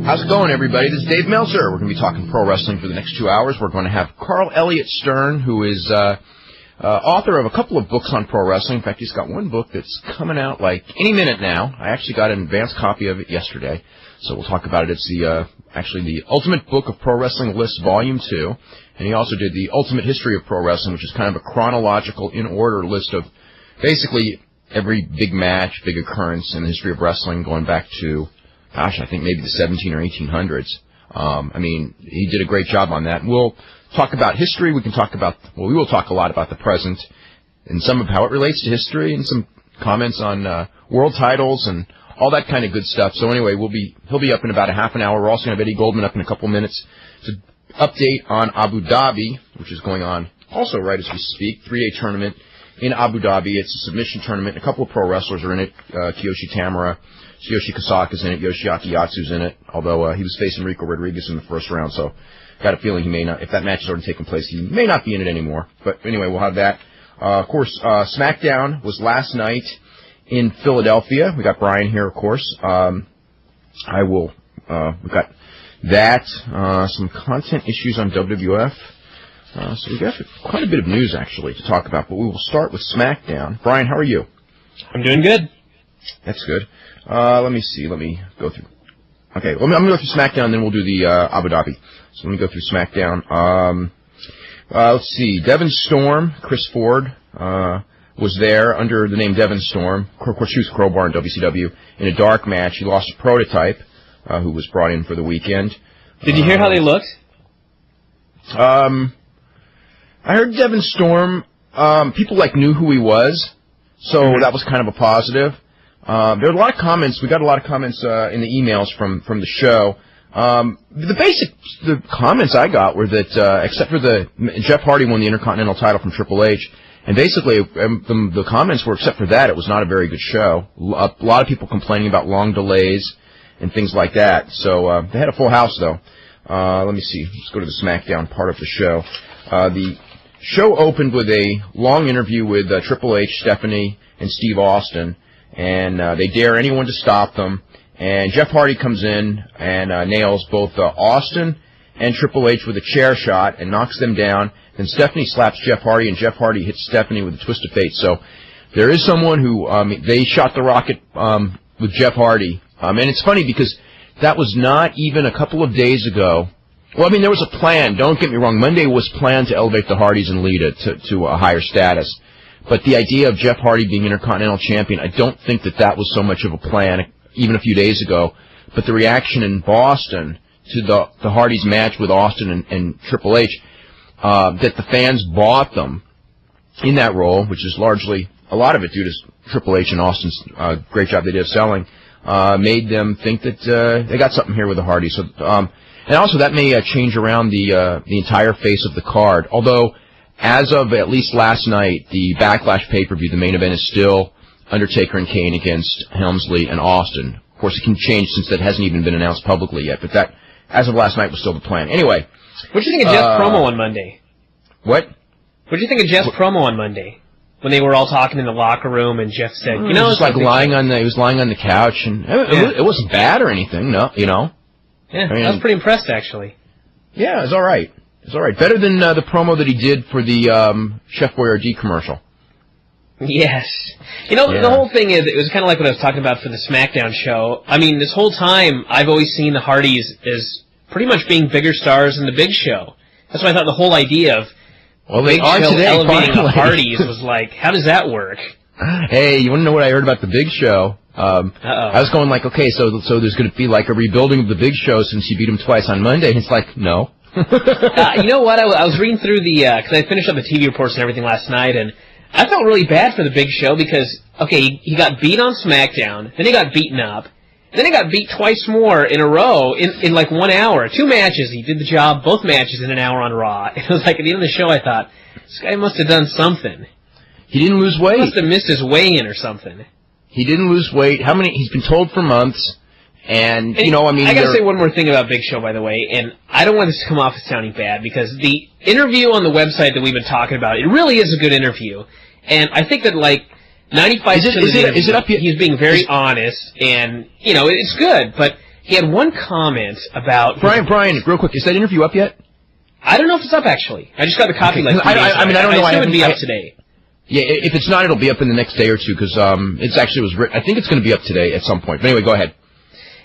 How's it going, everybody? This is Dave Meltzer. We're going to be talking pro wrestling for the next 2 hours. We're going to have Karl Elliott Stern, who is author of a couple of books on pro wrestling. In fact, he's got one book that's coming out like any minute now. I actually got an advanced copy of it yesterday, so we'll talk about it. It's actually the Ultimate Book of Pro Wrestling List, Volume 2. And he also did the Ultimate History of Pro Wrestling, which is kind of a chronological, in-order list of basically every big match, big occurrence in the history of wrestling going back to, gosh, I think maybe the 17 or 1800s. I mean, he did a great job on that. And we'll talk about history. We can talk about, well, we will talk a lot about the present and some of how it relates to history and some comments on world titles and all that kind of good stuff. So anyway, he'll be up in about a half an hour. We're also going to have Eddie Goldman up in a couple minutes to update on Abu Dhabi, which is going on also right as we speak. 3-day tournament in Abu Dhabi. It's a submission tournament. A couple of pro wrestlers are in it. Kiyoshi Tamura, Tsuyoshi Kasaka's in it. Yoshiaki Yatsu's in it, although he was facing Rico Rodriguez in the first round, so got a feeling he may not, if that match has already taken place, he may not be in it anymore. But anyway, we'll have that. Of course, SmackDown was last night in Philadelphia. We got Brian here, of course. We've got that, some content issues on WWF. So we've got quite a bit of news, actually, to talk about, but we will start with SmackDown. Brian, how are you? I'm doing good. That's good. Let me see. Let me go through. Okay, I'm going to go through SmackDown, then we'll do the Abu Dhabi. So let me go through SmackDown. Let's see. Devon Storm, Chris Ford, was there under the name Devon Storm. Of course, she was Crowbar in WCW. In a dark match, he lost a Prototype, who was brought in for the weekend. Did you hear how they looked? I heard Devon Storm, people knew who he was, so that was kind of a positive. There were a lot of comments. We got a lot of comments in the emails from the show. The comments I got were that except for Jeff Hardy won the Intercontinental title from Triple H, and basically the comments were except for that it was not a very good show. A lot of people complaining about long delays and things like that. So they had a full house though. Let me see. Let's go to the SmackDown part of the show. The show opened with a long interview with Triple H, Stephanie, and Steve Austin, and they dare anyone to stop them. And Jeff Hardy comes in and nails both Austin and Triple H with a chair shot and knocks them down. Then Stephanie slaps Jeff Hardy, and Jeff Hardy hits Stephanie with a twist of fate. So there is someone who they shot the rocket with Jeff Hardy. And it's funny because that was not even a couple of days ago. Well, I mean, there was a plan. Don't get me wrong. Monday was planned to elevate the Hardys and Lita to a higher status. But the idea of Jeff Hardy being Intercontinental Champion, I don't think that was so much of a plan, even a few days ago. But the reaction in Boston to the Hardys match with Austin and Triple H, that the fans bought them in that role, which is largely, a lot of it due to Triple H and Austin's great job they did of selling, made them think that they got something here with the Hardys. So, and also that may change around the entire face of the card. Although, as of at least last night, the Backlash pay-per-view, the main event is still Undertaker and Kane against Helmsley and Austin. Of course, it can change since that hasn't even been announced publicly yet. But that, as of last night, was still the plan. Anyway. What did you think of Jeff's promo on Monday? What? What did you think of Jeff's promo on Monday? When they were all talking in the locker room, and Jeff said, "You know, it's like he was lying on the couch, and it wasn't bad or anything, no, you know." Yeah, I was pretty impressed actually. Yeah, it was all right. It's all right. Better than the promo that he did for the Chef Boyardee commercial. Yes. You know, the whole thing is, it was kind of like what I was talking about for the SmackDown show. I mean, this whole time, I've always seen the Hardys as pretty much being bigger stars than the Big Show. That's why I thought the whole idea of Big Show today, elevating the Hardys was like, how does that work? Hey, you want to know what I heard about the Big Show? I was going like, okay, so there's going to be like a rebuilding of the Big Show since you beat him twice on Monday. And it's like, no. You know what? I was reading through because I finished up the TV reports and everything last night, and I felt really bad for the Big Show because, okay, he got beat on SmackDown, then he got beaten up, then he got beat twice more in a row in like 1 hour. 2 matches. He did the job, both matches in an hour on Raw. It was like at the end of the show, I thought, this guy must have done something. He didn't lose weight. He must have missed his weigh-in or something. He didn't lose weight. He's been told for months. And, you know, I mean... I gotta say one more thing about Big Show, by the way, and I don't want this to come off as sounding bad, because the interview on the website that we've been talking about, it really is a good interview. And I think that, like, 95% of the interview, he's being very honest, and, you know, it's good, but he had one comment about... Brian, real quick, is that interview up yet? I don't know if it's up, actually. I just got the copy like 2 days ago. I mean, I don't know. I assume it'd be up today. Yeah, if it's not, it'll be up in the next day or two, because it's actually was written. I think it's going to be up today at some point. But anyway, go ahead.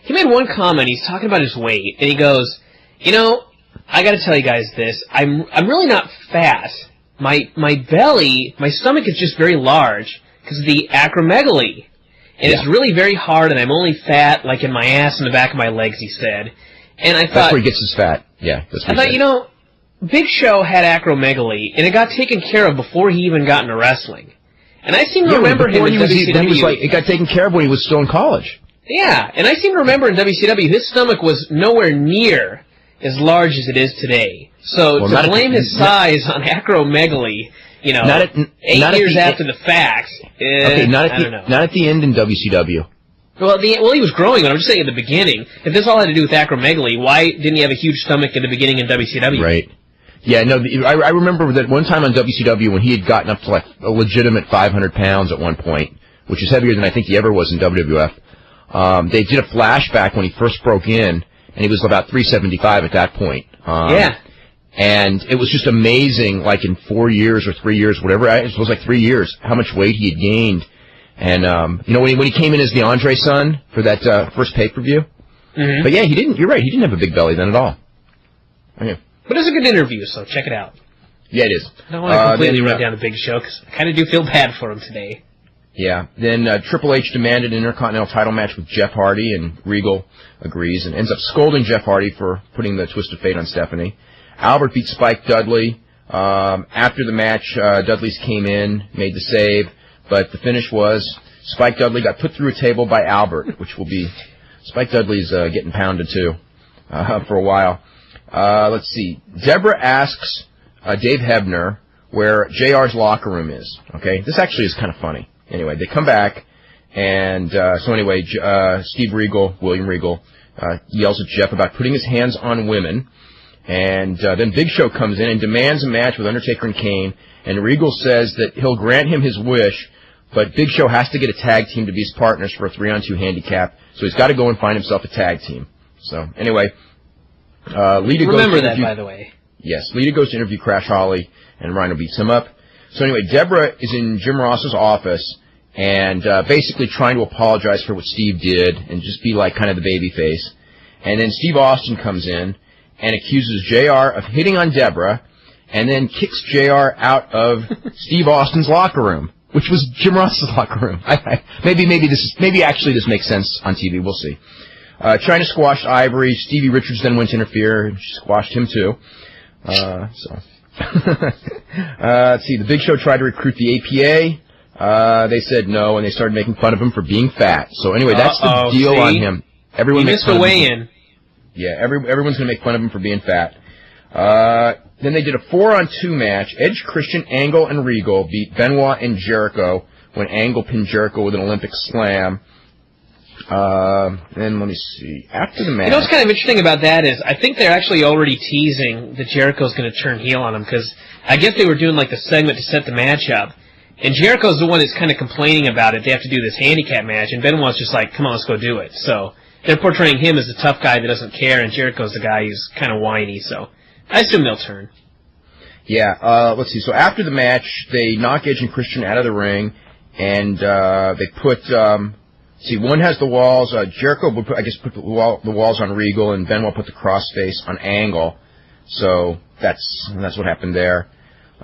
He made one comment. He's talking about his weight, and he goes, you know, I got to tell you guys this. I'm really not fat. My belly, my stomach is just very large because of the acromegaly. And it's really very hard, and I'm only fat, like in my ass and the back of my legs, he said. And I thought... That's where he gets his fat. Yeah, that's what I thought, you know, Big Show had acromegaly, and it got taken care of before he even got into wrestling. And I seem to remember him in WCW. It got taken care of when he was still in college. Yeah, and I seem to remember in WCW, his stomach was nowhere near as large as it is today. So to blame his size on acromegaly, you know, 8 years after the fact, I don't know. Not at the end in WCW. Well, he was growing, but I'm just saying at the beginning, if this all had to do with acromegaly, why didn't he have a huge stomach at the beginning in WCW? Right. Yeah, no, I remember that one time on WCW when he had gotten up to like a legitimate 500 pounds at one point, which is heavier than I think he ever was in WWF. They did a flashback when he first broke in, and he was about 375 at that point. Yeah. And it was just amazing, like in 4 years or 3 years, whatever, it was like 3 years, how much weight he had gained. And, you know, when he came in as the Andre son for that first pay-per-view. Mm-hmm. But yeah, you're right, he didn't have a big belly then at all. Okay. But it's a good interview, so check it out. Yeah, it is. I don't want to completely run down the Big Show, because I kind of do feel bad for him today. Yeah. Then Triple H demanded an Intercontinental title match with Jeff Hardy, and Regal agrees and ends up scolding Jeff Hardy for putting the Twist of Fate on Stephanie. Albert beat Spike Dudley. After the match, Dudley's came in, made the save, but the finish was Spike Dudley got put through a table by Albert, which will be... Spike Dudley's getting pounded, too, for a while. Let's see. Deborah asks Dave Hebner where JR's locker room is. Okay, this actually is kind of funny. Anyway, they come back, and so anyway, William Regal, yells at Jeff about putting his hands on women, and then Big Show comes in and demands a match with Undertaker and Kane, and Regal says that he'll grant him his wish, but Big Show has to get a tag team to be his partners for a 3-on-2 handicap, so he's got to go and find himself a tag team. So anyway... Lita Remember that, by the way. Yes, Lita goes to interview Crash Holly, and Rhino beats him up. So anyway, Deborah is in Jim Ross's office, and basically trying to apologize for what Steve did, and just be like kind of the baby face. And then Steve Austin comes in, and accuses JR of hitting on Deborah, and then kicks JR out of Steve Austin's locker room, which was Jim Ross's locker room. Maybe actually this makes sense on TV, we'll see. China squashed Ivory. Stevie Richards then went to interfere, and she squashed him too. Let's see. The Big Show tried to recruit the APA. They said no, and they started making fun of him for being fat. So anyway, that's the deal on him. Everyone missed the weigh-in. Yeah, everyone's going to make fun of him for being fat. Then they did a 4-on-2 match. Edge, Christian, Angle, and Regal beat Benoit and Jericho when Angle pinned Jericho with an Olympic slam. Then let me see. After the match, you know what's kind of interesting about that is I think they're actually already teasing that Jericho's going to turn heel on him, because I guess they were doing like the segment to set the match up, and Jericho's the one that's kind of complaining about it. They have to do this handicap match, and Benoit's just like, "Come on, let's go do it." So they're portraying him as the tough guy that doesn't care, and Jericho's the guy who's kind of whiny. So I assume they'll turn. Yeah. Let's see. So after the match, they knock Edge and Christian out of the ring, and they put. See, one has the walls. Jericho would put the walls on Regal, and Benoit put the crossface on Angle. So that's what happened there.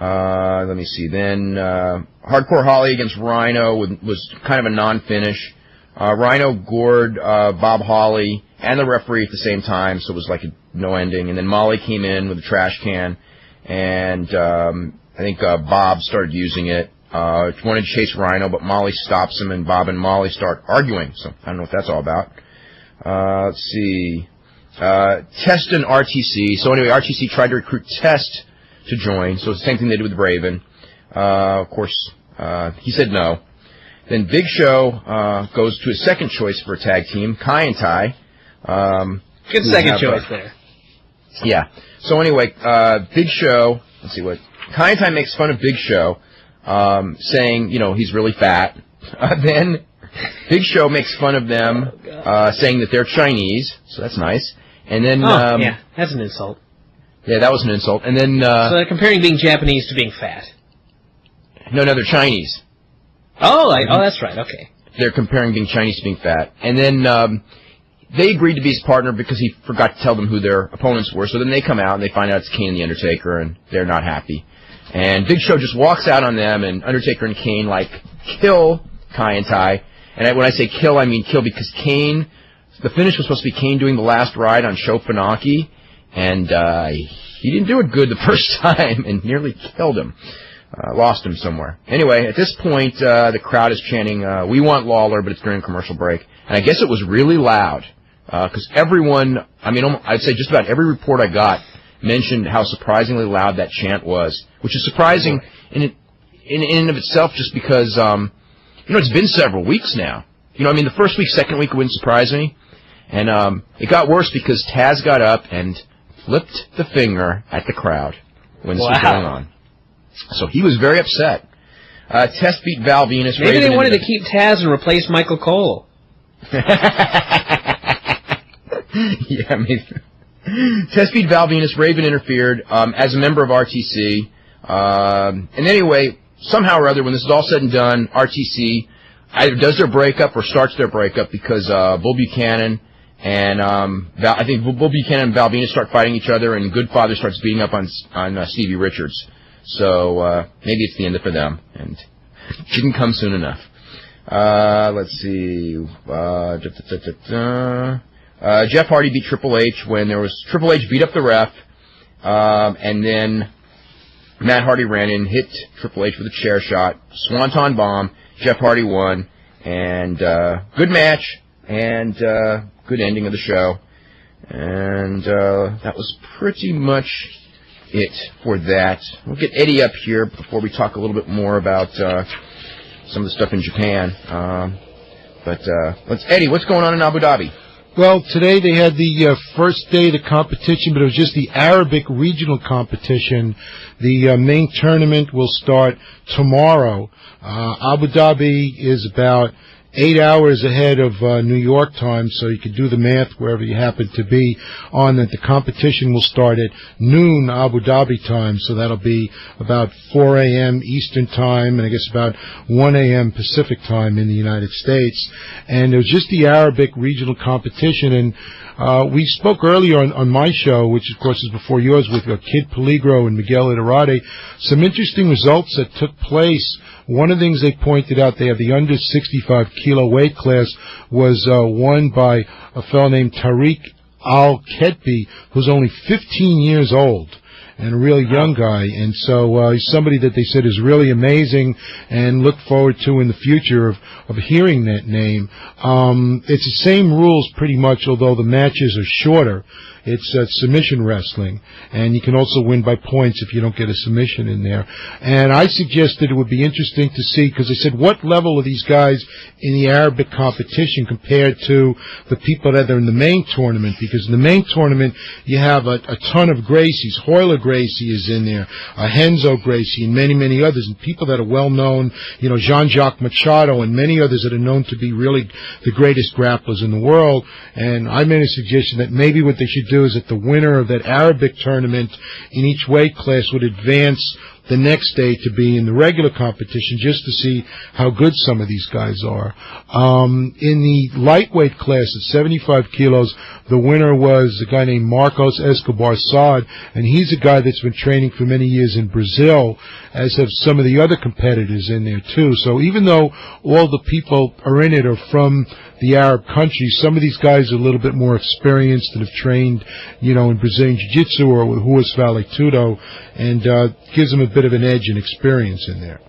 Let me see. Then Hardcore Holly against Rhino was kind of a non-finish. Rhino gored Bob Holly and the referee at the same time, so it was like no ending. And then Molly came in with a trash can, and I think Bob started using it. Wanted to chase Rhino, but Molly stops him, and Bob and Molly start arguing. So I don't know what that's all about. Let's see. Test and RTC. So anyway, RTC tried to recruit Test to join. So it's the same thing they did with Raven. Of course, he said no. Then Big Show goes to his second choice for a tag team, Kai and Tai. Good second choice there. Yeah. So anyway, Big Show. Let's see what Kai and Tai makes fun of Big Show. Saying, you know, he's really fat. Then Big Show makes fun of them, saying that they're Chinese, so that's nice. And then, yeah, that's an insult. Yeah, that was an insult. And then, so they're comparing being Japanese to being fat. No, they're Chinese. Oh, that's right. Okay. They're comparing being Chinese to being fat. And then they agreed to be his partner because he forgot to tell them who their opponents were. So then they come out and they find out it's Kane and The Undertaker, and they're not happy. And Big Show just walks out on them, and Undertaker and Kane, kill Kai and Tai. And when I say kill, I mean kill because Kane, the finish was supposed to be Kane doing the last ride on Sho Funaki, and he didn't do it good the first time and nearly killed him. Lost him somewhere. Anyway, at this point, the crowd is chanting, "We want Lawler," but it's during a commercial break. And I guess it was really loud, because everyone, I'd say just about every report I got mentioned how surprisingly loud that chant was, which is surprising in and of itself just because, it's been several weeks now. The first week, second week, it wouldn't surprise me. And it got worse because Taz got up and flipped the finger at the crowd when this was going on. So he was very upset. Test beat Val Venus. Maybe they wanted to keep Taz and replace Michael Cole. Yeah, maybe. Test beat Val Venus. Raven interfered as a member of RTC. And anyway, somehow or other, when this is all said and done, RTC either does their breakup or starts their breakup because Bull Buchanan and I think Bull Buchanan and Val Venus start fighting each other, and Goodfather starts beating up on Stevie Richards. So maybe it's the end for them, and it didn't come soon enough. Let's see. Jeff Hardy beat Triple H when Triple H beat up the ref, and then Matt Hardy ran in, hit Triple H with a chair shot, Swanton bomb. Jeff Hardy won, and good match, and good ending of the show. And that was pretty much it for that. We'll get Eddie up here before we talk a little bit more about some of the stuff in Japan. Eddie, what's going on in Abu Dhabi? Well, today they had the first day of the competition, but it was just the Arabic regional competition. The main tournament will start tomorrow. Abu Dhabi is about 8 hours ahead of New York time, so you can do the math wherever you happen to be on that. The competition will start at noon Abu Dhabi time, so that'll be about 4 a.m. Eastern time, and I guess about 1 a.m. Pacific time in the United States. And it was just the Arabic regional competition, and we spoke earlier on my show, which of course is before yours, with Kid Peligro and Miguel Iturrate, some interesting results that took place. One of the things they pointed out, they have the under 65 kilo weight class was won by a fellow named Tariq Al-Ketbi, who's only 15 years old and a really young guy. And so he's somebody that they said is really amazing and look forward to in the future of hearing that name. It's the same rules pretty much, although the matches are shorter. It's submission wrestling, and you can also win by points if you don't get a submission in there. And I suggested it would be interesting to see, because I said, what level are these guys in the Arabic competition compared to the people that are in the main tournament? Because in the main tournament, you have a ton of Gracies. Hoyler Gracie is in there, Henzo Gracie, and many, many others, and people that are well-known, Jean-Jacques Machado and many others that are known to be really the greatest grapplers in the world. And I made a suggestion that maybe what they should do is that the winner of that Arabic tournament in each weight class would advance the next day to be in the regular competition, just to see how good some of these guys are. In the lightweight class at 75 kilos, the winner was a guy named Marcos Escobar Saad, and he's a guy that's been training for many years in Brazil, as have some of the other competitors in there too. So even though all the people are in it are from the Arab countries, some of these guys are a little bit more experienced and have trained, in Brazilian Jiu-Jitsu or with Ruas Vale Tudo, and gives them a bit of an edge and experience in there.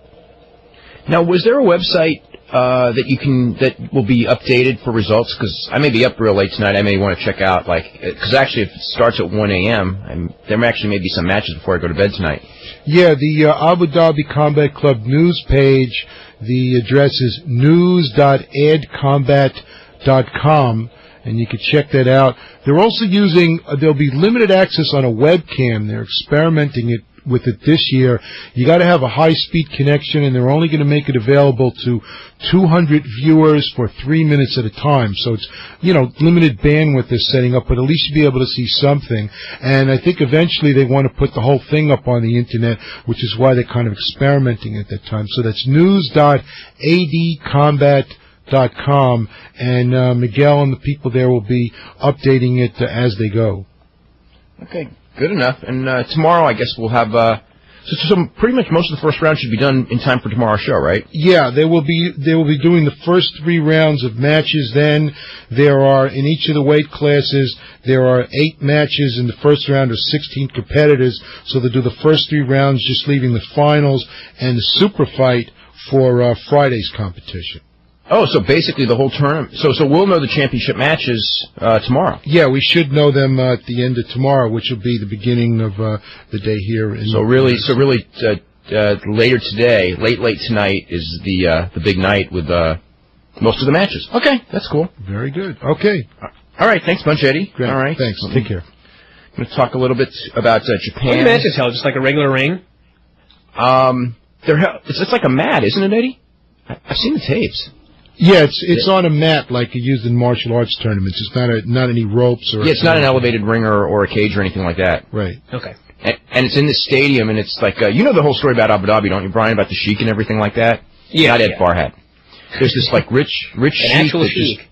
Now, was there a website that will be updated for results? Because I may be up real late tonight. I may want to check out, because actually if it starts at 1 a.m., there actually may be some matches before I go to bed tonight. Yeah, the Abu Dhabi Combat Club news page, the address is news.adcombat.com, and you can check that out. They're also there'll be limited access on a webcam. They're experimenting it with it this year. You got to have a high-speed connection, and they're only going to make it available to 200 viewers for 3 minutes at a time. So it's, limited bandwidth they're setting up, but at least you'll be able to see something. And I think eventually they want to put the whole thing up on the internet, which is why they're kind of experimenting at that time. So that's news.adcombat.com, and Miguel and the people there will be updating it as they go. Okay, good enough. And tomorrow, I guess we'll have. So pretty much most of the first round should be done in time for tomorrow's show, right? Yeah, they will be doing the first 3 rounds of matches. Then there are, in each of the weight classes, there are 8 matches in the first round of 16 competitors. So they'll do the first 3 rounds, just leaving the finals and the super fight for Friday's competition. Oh, so basically the whole tournament. So we'll know the championship matches tomorrow. Yeah, we should know them at the end of tomorrow, which will be the beginning of the day here. Later today, late tonight is the big night with most of the matches. Okay, that's cool. Very good. Okay. All right, thanks much, Eddie. Great. All right, thanks. Take care. I'm going to talk a little bit about Japan. What are the matches held? Just like a regular ring? It's like a mat, isn't it, Eddie? I've seen the tapes. Yeah, it's on a mat like you used in martial arts tournaments. It's not any ropes or. Yeah, it's not an elevated ring or a cage or anything like that. Right. Okay. And it's in the stadium, and it's like you know the whole story about Abu Dhabi, don't you, Brian? About the sheik and everything like that. Yeah. Not Ed Farhat. There's this like rich sheik, actual sheik,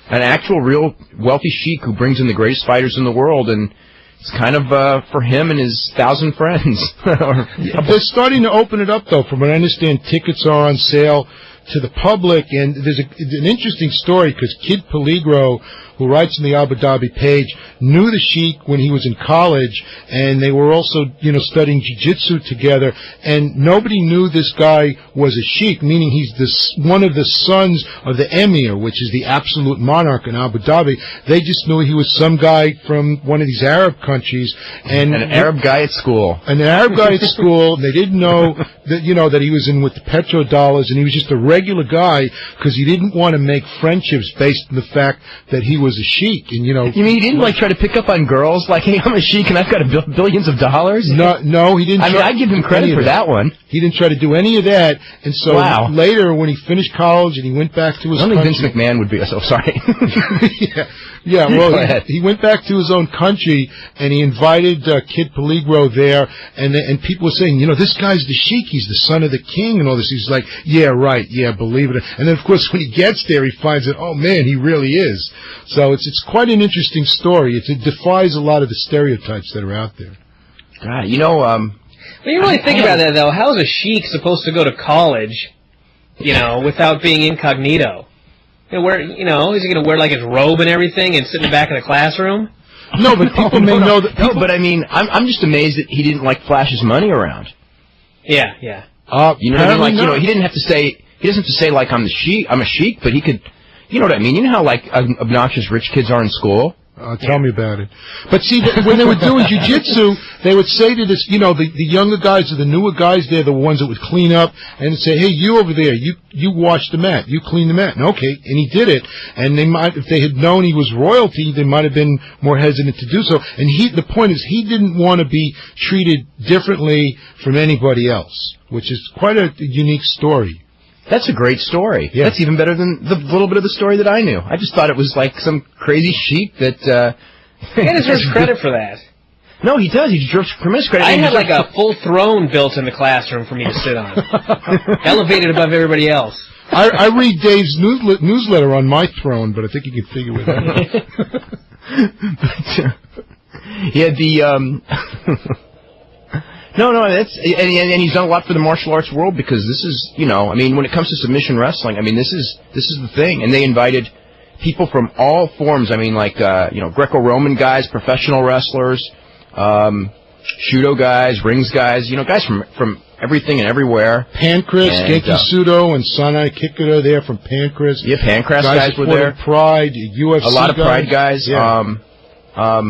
an actual real wealthy sheik who brings in the greatest fighters in the world, and it's kind of for him and his 1,000 friends. They're starting to open it up, though. From what I understand, tickets are on sale to the public, and there's an interesting story because Kid Peligro, who writes in the Abu Dhabi page, knew the sheik when he was in college, and they were also, studying jiu-jitsu together, and nobody knew this guy was a sheik, meaning he's one of the sons of the emir, which is the absolute monarch in Abu Dhabi. They just knew he was some guy from one of these Arab countries, and an Arab guy at school. An Arab guy at school. They didn't know that that he was in with the petrodollars, and he was just a regular guy because he didn't want to make friendships based on the fact that he was a sheik. And you mean he didn't try to pick up on girls like, hey, I'm a sheik and I've got billions of dollars? No, he didn't. I give him credit for that one. He didn't try to do any of that. And so later, when he finished college and he went back to his country, I don't think Vince McMahon would be so sorry. Yeah. Well, he went back to his own country and he invited Kid Peligro there, and people were saying, this guy's the sheik. He's the son of the king and all this. He's like, yeah, right, yeah, believe it. And then, of course, when he gets there, he finds that, oh man, he really is. So it's quite an interesting story. It defies a lot of the stereotypes that are out there. God, when you really think about that, though, how is a sheik supposed to go to college, without being incognito? Is he going to wear like his robe and everything and sit in the back of the classroom? No, but people may know that. No, but I mean, I'm just amazed that he didn't flash his money around. Yeah. You know what I mean? He didn't have to say. He doesn't have to say like I'm a sheik, but he could. You know what I mean? You know how obnoxious rich kids are in school. Tell me about it. But see, when they were doing jiu-jitsu, they would say to this, the younger guys or the newer guys, they're the ones that would clean up and say, hey, you over there, you wash the mat, you clean the mat. And okay, and he did it. And if they had known he was royalty, they might have been more hesitant to do so. And the point is, he didn't want to be treated differently from anybody else, which is quite a unique story. That's a great story. Yeah. That's even better than the little bit of the story that I knew. I just thought it was like some crazy sheik that... He deserves credit for that. No, he does. He deserves tremendous credit. I had like a full throne built in the classroom for me to sit on. Elevated above everybody else. I read Dave's newsletter on my throne, but I think you can figure it out. Yeah, No, and he's done a lot for the martial arts world because this is, when it comes to submission wrestling, this is the thing. And they invited people from all forms. Greco-Roman guys, professional wrestlers, Shudo guys, rings guys, guys from everything and everywhere. Pancras, Genki Sudo, and Sanai Kikuta there from Pancras. Yeah, Pancras guys were there. Pride, UFC a lot of Pride guys. Yeah. A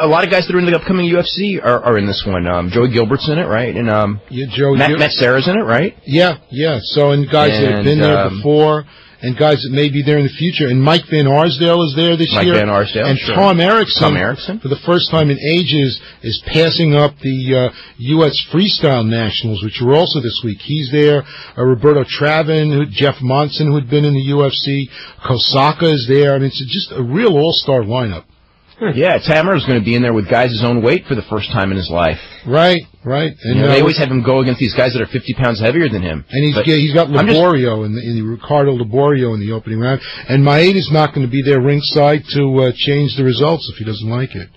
lot of guys that are in the upcoming UFC are in this one. Joey Gilbert's in it, right? And Matt Serra's in it, right? Yeah. So and guys that have been there before, and guys that may be there in the future. And Mike Van Arsdale is there this year. Mike Van Arsdale, and sure. Tom Erickson, for the first time in ages, is passing up the U.S. Freestyle Nationals, which were also this week. He's there. Roberto Travin, Jeff Monson, who had been in the UFC. Kosaka is there. I mean, it's just a real all-star lineup. Yeah, Tamer's going to be in there with guys his own weight for the first time in his life. Right. And they always have him go against these guys that are 50 pounds heavier than him. And he's got Laborio in the Ricardo Laborio in the opening round. And Maeda's not going to be there ringside to change the results if he doesn't like it.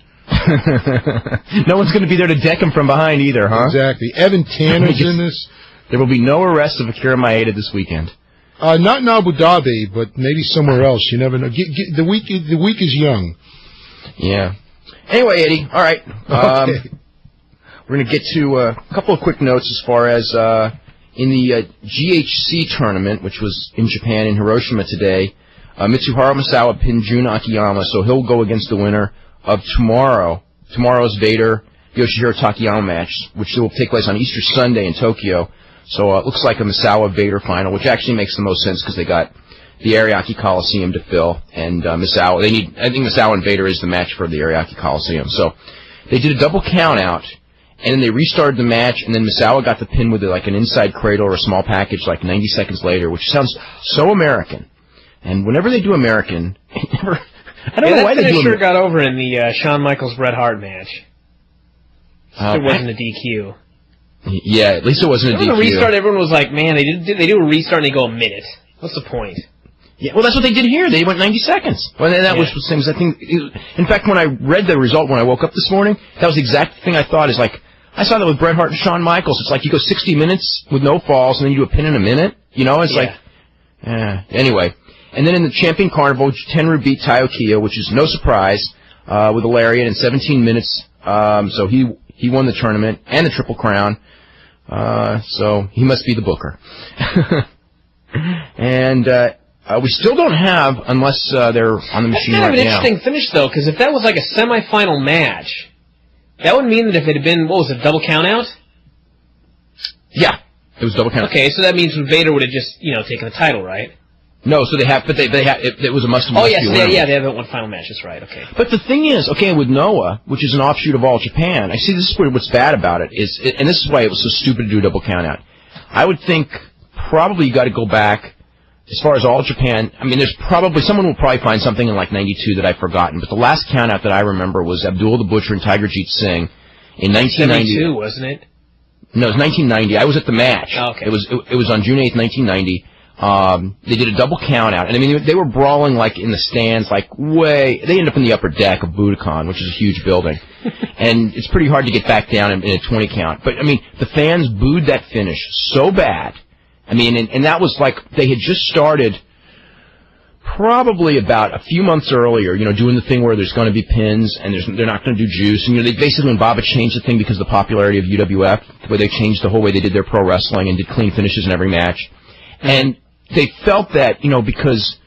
No one's going to be there to deck him from behind either, huh? Exactly. Evan Tanner's in this. There will be no arrest of Akira Maeda this weekend. Not in Abu Dhabi, but maybe somewhere else. You never know. The week is young. Yeah. Anyway, Eddie, all right. Okay. We're going to get to a couple of quick notes as far as in the GHC tournament, which was in Japan in Hiroshima today. Mitsuharu Misawa pinned Jun Akiyama, so he'll go against the winner of tomorrow's Vader-Yoshihiro Takayama match, which will take place on Easter Sunday in Tokyo. So it looks like a Misawa-Vader final, which actually makes the most sense because they got the Ariake Coliseum to fill, and Misawa. I think Misawa and Vader is the match for the Ariake Coliseum. So they did a double count out, and then they restarted the match, and then Misawa got the pin with like an inside cradle or a small package like 90 seconds later, which sounds so American. And whenever they do American, I don't know why they do it. That sure got over in the Shawn Michaels Bret Hart match. It wasn't a DQ. Yeah, at least it wasn't a DQ. The restart, everyone was like, man, they do a restart and they go a minute. What's the point? Yeah, well, that's what they did here. They went 90 seconds. Well, and that was the same as I think. In fact, when I read the result when I woke up this morning, that was the exact thing I thought. Is like I saw that with Bret Hart and Shawn Michaels. It's like you go 60 minutes with no falls, and then you do a pin in a minute. You know, it's like. Anyway, and then in the Champion Carnival, Tenryu beat Taiyo Kiyo, which is no surprise, with a lariat in 17 minutes. So he won the tournament and the Triple Crown. So he must be the booker. And. We still don't have, unless they're on the machine right now. That's kind of an interesting finish, though, because if that was like a semifinal match, that would mean that if it had been, what was it, double count-out? Yeah, it was double count-out. Okay, so that means Vader would have just, taken the title, right? No, so they have, but they have, it was a must-win. Oh, yes, they have that one final match, that's right, okay. But the thing is, with Noah, which is an offshoot of All Japan, I see this is what's bad about it, and this is why it was so stupid to do a double count-out. I would think probably you got to go back. As far as All Japan, I mean, someone will probably find something in like 92 that I've forgotten, but the last count-out that I remember was Abdul the Butcher and Tiger Jeet Singh in 1990. 72, wasn't it? No, it was 1990. I was at the match. Oh, okay. It was on June 8th, 1990. They did a double count-out, and I mean, they were brawling like in the stands, like they ended up in the upper deck of Budokan, which is a huge building. And it's pretty hard to get back down in a 20 count. But I mean, the fans booed that finish so bad. I mean, and that was like they had just started probably about a few months earlier, doing the thing where there's going to be pins and they're not going to do juice. And, they basically, when Baba changed the thing because of the popularity of UWF, where they changed the whole way they did their pro wrestling and did clean finishes in every match. And they felt that, because,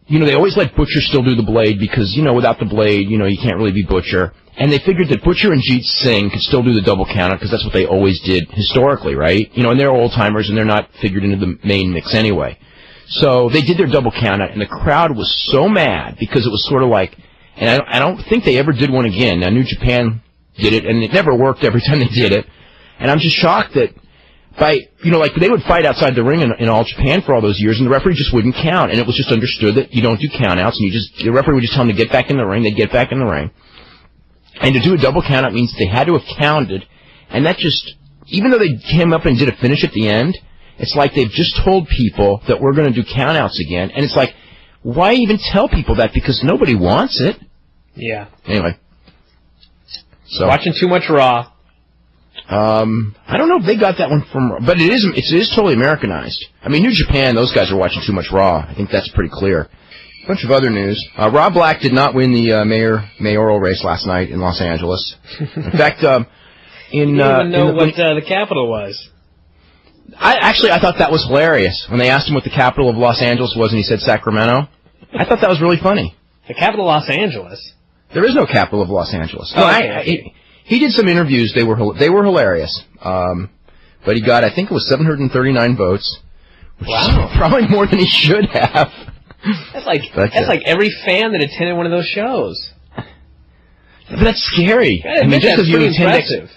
they always let Butcher still do the blade because, without the blade, you can't really be Butcher. And they figured that Butcher and Jeet Singh could still do the double count-out because that's what they always did historically, right? And they're old-timers and they're not figured into the main mix anyway. So they did their double count-out, and the crowd was so mad because it was sort of like, and I don't think they ever did one again. Now, New Japan did it, and it never worked every time they did it. And I'm just shocked that like they would fight outside the ring in All Japan for all those years, and the referee just wouldn't count. And it was just understood that you don't do count-outs, and the referee would just tell them to get back in the ring. They'd get back in the ring. And to do a double count-out means they had to have counted, and that just, even though they came up and did a finish at the end, it's like they've just told people that we're going to do count-outs again, and it's like, why even tell people that? Because nobody wants it. Yeah. Anyway. So watching too much Raw. I don't know if they got that one from, but it is totally Americanized. I mean, New Japan, those guys are watching too much Raw. I think that's pretty clear. Bunch of other news. Rob Black did not win the mayoral race last night in Los Angeles. In fact, you didn't even know what the capital was. I thought that was hilarious when they asked him what the capital of Los Angeles was, and he said Sacramento. I thought that was really funny. The capital of Los Angeles. There is no capital of Los Angeles. No, okay. He did some interviews. They were hilarious. But he got, I think it was 739 votes, Wow. Probably more than he should have. That's like every fan that attended one of those shows. But that's scary. I mean, that's pretty impressive.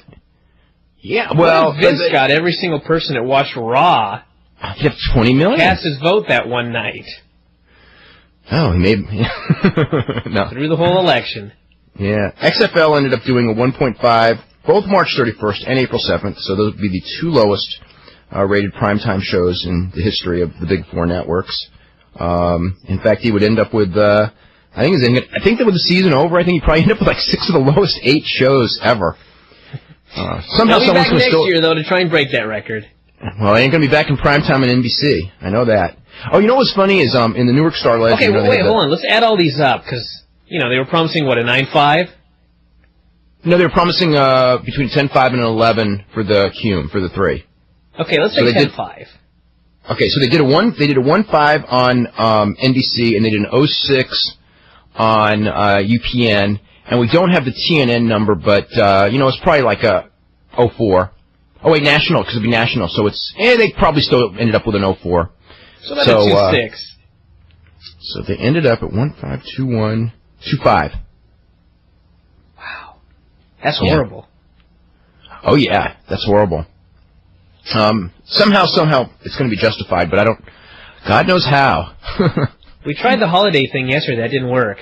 Yeah, well, Vince got every single person that watched Raw. You have 20 million. Cast his vote that one night. Oh, he made no through the whole election. Yeah, XFL ended up doing a 1.5 both March 31st and April 7th. So those would be the two lowest rated primetime shows in the history of the Big Four networks. In fact, he would end up with I think that with the season over, I think he'd probably end up with like 6 of the lowest 8 shows ever. Somehow He'll be back next year though to try and break that record. Well, they ain't going to be back in primetime on NBC. I know that. Oh, you know what's funny is in the Newark Star Ledger... Okay, wait, hold on. Let's add all these up, because, they were promising, what, a 9.5? No, they were promising between 10.5 and 11 for the Cume, for the 3. Okay, let's say 10.5. Okay, so they did a 1.5 on NBC, and they did an 0.6 on UPN, and we don't have the TNN number, but, it's probably like a 0.4. Oh, wait, national, because it'd be national, so it's... they probably still ended up with an 0.4. So that's a 2.6. So they ended up at 1.521.25. Wow. That's horrible. Oh, yeah, that's horrible. Somehow, it's going to be justified, but I don't... God knows how. We tried the holiday thing yesterday. That didn't work.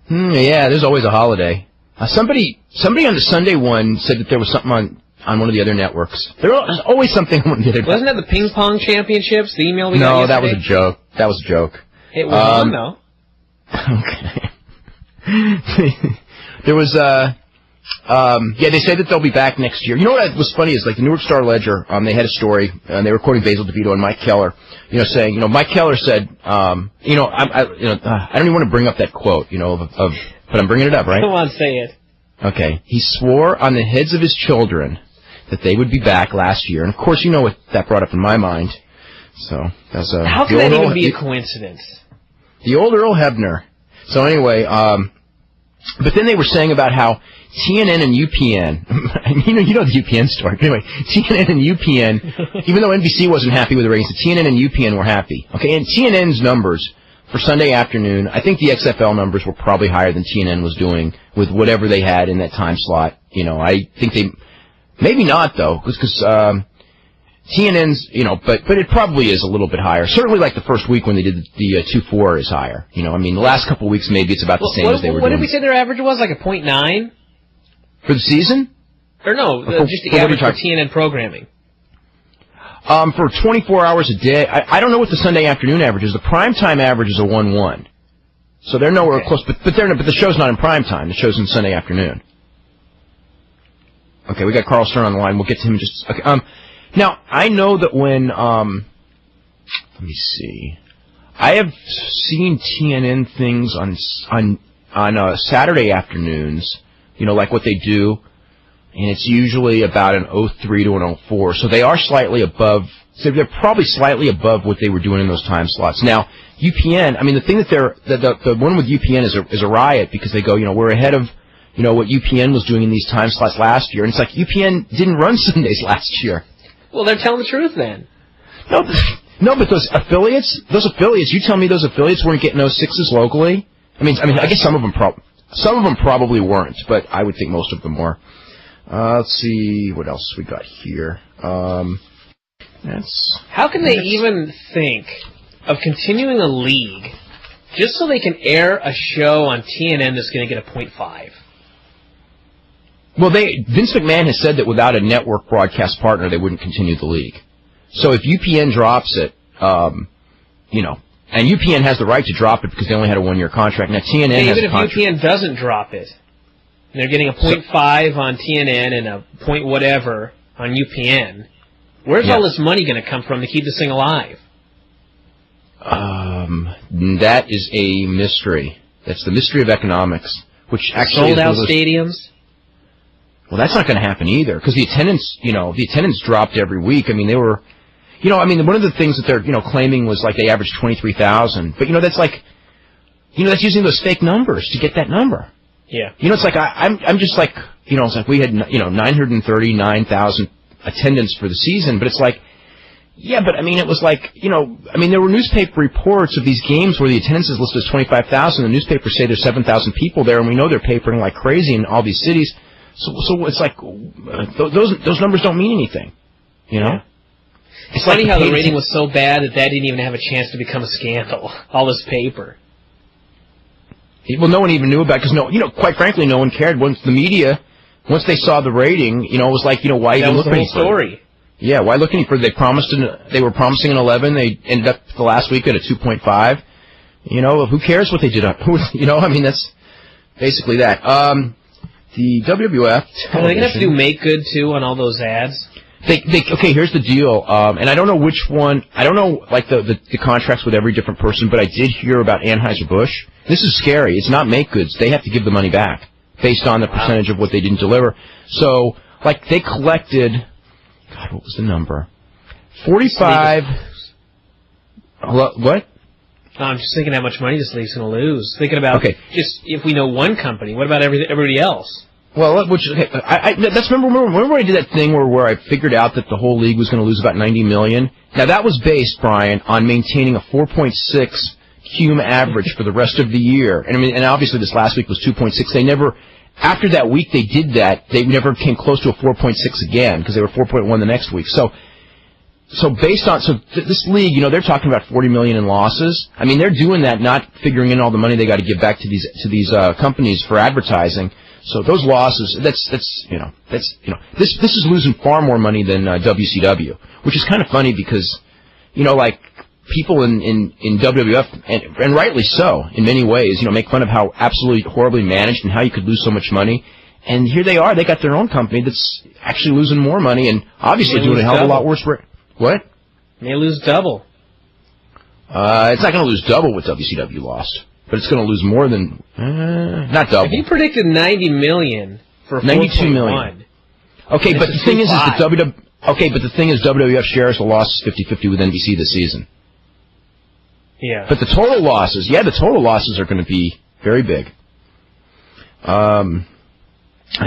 Yeah, there's always a holiday. Somebody on the Sunday one said that there was something on one of the other networks. There's always something on one of the other networks. Wasn't that the ping pong championships? The email we got yesterday? No, that was a joke. That was a joke. It was on, though. Okay. There was, they say that they'll be back next year. You know what was funny is, like, the Newark Star Ledger, they had a story, and they were quoting Basil DeVito and Mike Keller, saying, Mike Keller said, I don't even want to bring up that quote, but I'm bringing it up, right? Come on, say it. Okay. He swore on the heads of his children that they would be back last year. And, of course, you know what that brought up in my mind. So, that's how can that even be a coincidence? The old Earl Hebner. So, anyway, but then they were saying about how TNN and UPN, you know the UPN story. Anyway, TNN and UPN, even though NBC wasn't happy with the ratings, the TNN and UPN were happy. Okay, and TNN's numbers for Sunday afternoon, I think the XFL numbers were probably higher than TNN was doing with whatever they had in that time slot. I think they... Maybe not, though, because TNN's, but it probably is a little bit higher. Certainly like the first week when they did the 2.4 is higher. The last couple of weeks maybe it's about the same as they were doing. What did we say their average was? Like a 0.9? For the season? Or no, just the average for TNN programming. For 24 hours a day, I don't know what the Sunday afternoon average is. The primetime average is a 1.1. So they're nowhere close, but the show's not in primetime. The show's in Sunday afternoon. Okay, we got Karl Stern on the line. We'll get to him in just... Okay, now, I know that when... let me see. I have seen TNN things on Saturday afternoons, like what they do, and it's usually about an 0.3 to an 0.4. So they are slightly above... So they're probably slightly above what they were doing in those time slots. Now, UPN, the thing that the one with UPN is a riot because they go, we're ahead of... what UPN was doing in these time slots last year. And it's like, UPN didn't run Sundays last year. Well, they're telling the truth then. No, but those affiliates, you tell me those affiliates weren't getting those 6s locally? I guess some of them probably weren't, but I would think most of them were. Let's see what else we got here. How can they even think of continuing a league just so they can air a show on TNN that's going to get a 0.5? Well, Vince McMahon has said that without a network broadcast partner, they wouldn't continue the league. So if UPN drops it, and UPN has the right to drop it because they only had a 1-year contract. Now TNN has a contract. Even if UPN doesn't drop it, and they're getting a 0.5 on TNN and a point whatever on UPN, where's all this money going to come from to keep this thing alive? That is a mystery. That's the mystery of economics, which actually sold out stadiums. Well, that's not going to happen either, because the attendance dropped every week. They were, one of the things that they're, claiming was like they averaged 23,000. But, that's like, that's using those fake numbers to get that number. Yeah. It's like, I'm just like, it's like we had, 939,000 attendance for the season, but it's like, Yeah, but I mean, it was like, there were newspaper reports of these games where the attendance is listed as 25,000. The newspapers say there's 7,000 people there, and we know they're papering like crazy in all these cities. So it's like those numbers don't mean anything, Yeah. It's funny how the rating was so bad that didn't even have a chance to become a scandal. All this paper. Well, no one even knew about it because quite frankly, no one cared. Once they saw the rating, it was like, why even look any further? That was the whole story. Yeah, why look any further? They were promising an 11. They ended up the last week at a 2.5. Who cares what they did? That's basically that. The WWF. Are they gonna have to do make good too on all those ads? Okay, here's the deal. And I don't know which one. I don't know like the contracts with every different person, but I did hear about Anheuser-Busch. This is scary. It's not make goods. They have to give the money back based on the percentage of what they didn't deliver. So, like, they collected. God, what was the number? 45. What? I'm just thinking how much money this league's going to lose. Thinking about just if we know one company, what about everybody else? Well, that's remember I did that thing where I figured out that the whole league was going to lose about $90 million. Now that was based, Brian, on maintaining a 4.6 cum average for the rest of the year, and obviously this last week was 2.6. They never. After that week they did that, they never came close to a 4.6 again because they were 4.1 the next week. So based on this league, they're talking about $40 million in losses. I mean, they're doing that, not figuring in all the money they got to give back to these companies for advertising. So those losses, this is losing far more money than WCW, which is kind of funny because, like people in WWF, and rightly so in many ways, make fun of how absolutely horribly managed and how you could lose so much money. And here they are, they got their own company that's actually losing more money and obviously doing a hell of a lot worse. What? They lose double. It's not going to lose double what WCW lost, but it's going to lose more than not double. If you predicted $90 million for 92 million. Okay, but the thing is that WWF shares the loss 50-50 with NBC this season. Yeah. But the total losses are going to be very big. I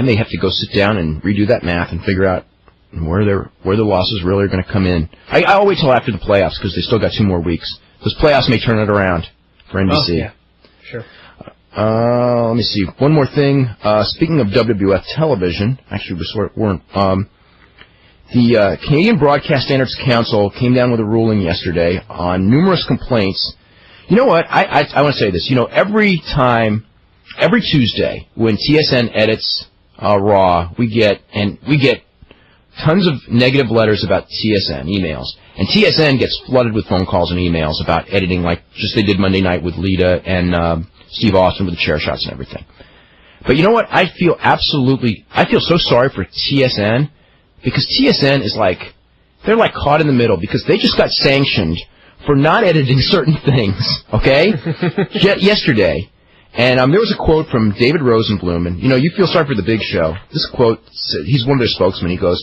may have to go sit down and redo that math and figure out where the losses really are going to come in. I'll wait till after the playoffs because they still got 2 more weeks. Those playoffs may turn it around for NBC. Oh, yeah. Sure. Let me see. One more thing. Speaking of WWF television, actually we weren't. The Canadian Broadcast Standards Council came down with a ruling yesterday on numerous complaints. You know what? I want to say this. Every Tuesday when TSN edits Raw, we get tons of negative letters about TSN emails, and TSN gets flooded with phone calls and emails about editing, like just they did Monday night with Lita and Steve Austin with the chair shots and everything. But you know what? I feel so sorry for TSN. Because TSN is they're caught in the middle because they just got sanctioned for not editing certain things, okay? Yesterday. And there was a quote from David Rosenblum, and you feel sorry for the Big Show. This quote, he's one of their spokesmen, he goes,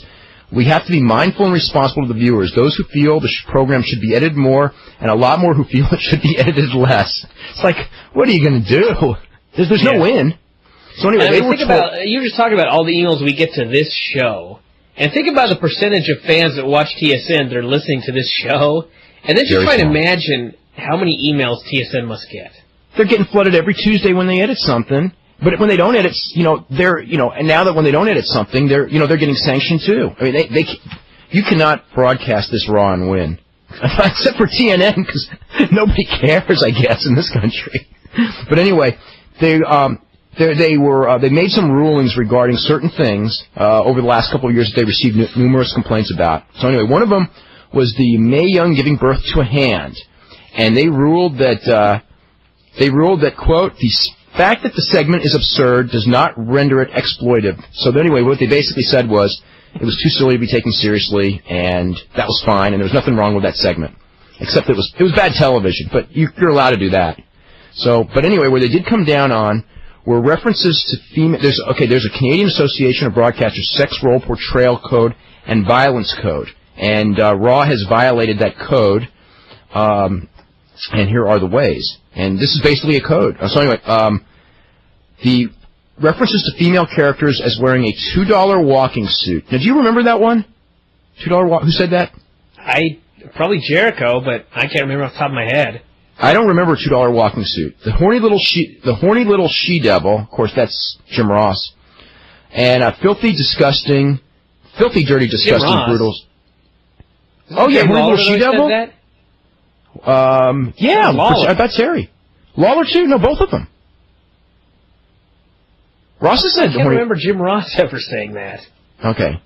"We have to be mindful and responsible to the viewers, those who feel the program should be edited more, and a lot more who feel it should be edited less." It's like, what are you going to do? There's no win. So anyway, you were just talking about all the emails we get to this show. And think about the percentage of fans that watch TSN that are listening to this show, and then just try to imagine how many emails TSN must get. They're getting flooded every Tuesday when they edit something, but when they don't edit, and now that when they don't edit something, they're getting sanctioned too. I mean, you cannot broadcast this Raw and win, except for TNN because nobody cares, I guess, in this country. But anyway, they made some rulings regarding certain things over the last couple of years that they received numerous complaints about. So anyway, one of them was the Mae Young giving birth to a hand, and they ruled that quote, "the fact that the segment is absurd does not render it exploitive." So anyway, what they basically said was it was too silly to be taken seriously, and that was fine, and there was nothing wrong with that segment, except it was bad television. But you're allowed to do that. So, but anyway, where they did come down on were references to female. There's a Canadian Association of Broadcasters Sex Role Portrayal Code and Violence Code, and Raw has violated that code. And here are the ways. And this is basically a code. So anyway, the references to female characters as wearing a $2 walking suit. Now, do you remember that one? $2 walk. Who said that? I Probably Jericho, but I can't remember off the top of my head. I don't remember a $2 walking suit. The horny little she-devil, of course, that's Jim Ross, and a filthy, dirty, disgusting, brutal. Oh yeah, horny little she-devil. Yeah, I bet Terry. Lawler too. No, both of them. Ross has said. I can't remember Jim Ross ever saying that. Okay.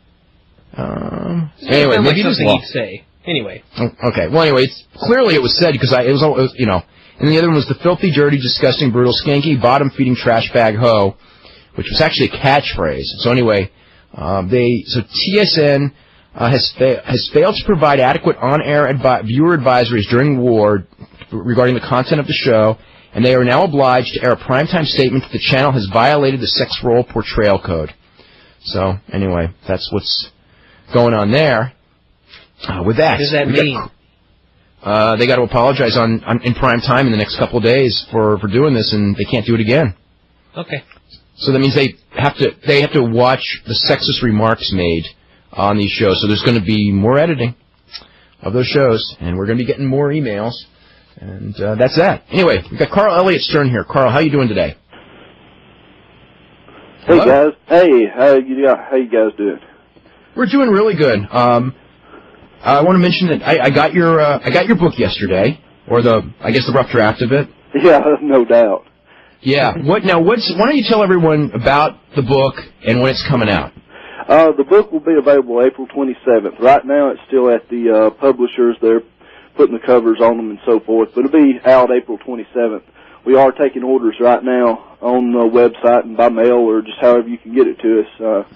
Anyway, maybe something he'd say. Anyway. Okay. Well, anyway, clearly it was said because it was, you know. And the other one was the filthy, dirty, disgusting, brutal, skanky, bottom-feeding trash bag hoe, which was actually a catchphrase. So anyway, TSN has failed to provide adequate on-air viewer advisories during war regarding the content of the show, and they are now obliged to air a primetime statement that the channel has violated the sex role portrayal code. So anyway, that's what's going on there. With that, what does that mean? They got to apologize in prime time in the next couple of days for doing this, and they can't do it again. Okay. So that means they have to watch the sexist remarks made on these shows. So there's going to be more editing of those shows, and we're going to be getting more emails, and that's that. Anyway, we've got Karl Elliott Stern here. Karl, how you doing today? Hey guys. Hey, how you guys doing? We're doing really good. I want to mention that I got your book yesterday, or the rough draft of it. Yeah, no doubt. Yeah. Why don't you tell everyone about the book and when it's coming out? The book will be available April 27th. Right now, it's still at the publishers. They're putting the covers on them and so forth, but it'll be out April 27th. We are taking orders right now on the website and by mail, or just however you can get it to us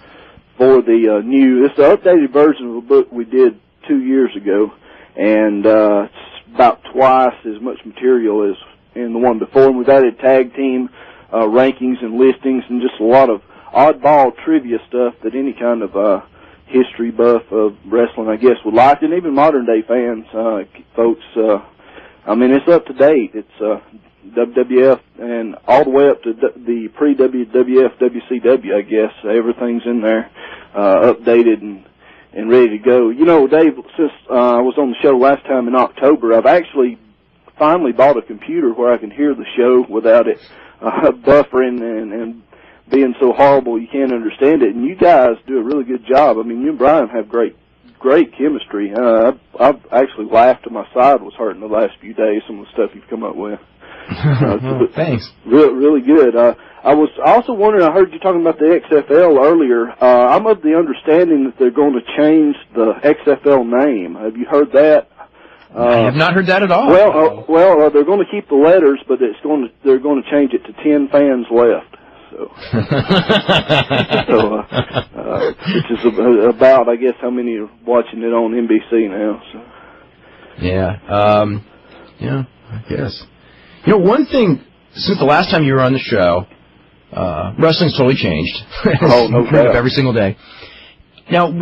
for the it's the updated version of the book we did 2 years ago, and it's about twice as much material as in the one before. And we've added tag team rankings and listings and just a lot of oddball trivia stuff that any kind of history buff of wrestling, I guess, would like, and even modern day fans, folks. I mean, it's up to date. It's WWF and all the way up to the pre-WWF WCW, I guess. Everything's in there, updated and ready to go. You know, Dave, since I was on the show last time in October, I've actually finally bought a computer where I can hear the show without it buffering and being so horrible you can't understand it. And you guys do a really good job. I mean, you and Brian have great chemistry. I've actually laughed till my side was hurting the last few days, some of the stuff you've come up with. Thanks. Really good. I was also wondering, I heard you talking about the XFL earlier. I'm of the understanding that they're going to change the XFL name. Have you heard that? I have not heard that at all. Well, they're going to keep the letters, but they're going to change it to 10 fans left. So, which is about, I guess, how many are watching it on NBC now. So. Yeah, I guess. You know, one thing, since the last time you were on the show, wrestling's totally changed. Oh, no doubt. Every single day. Now,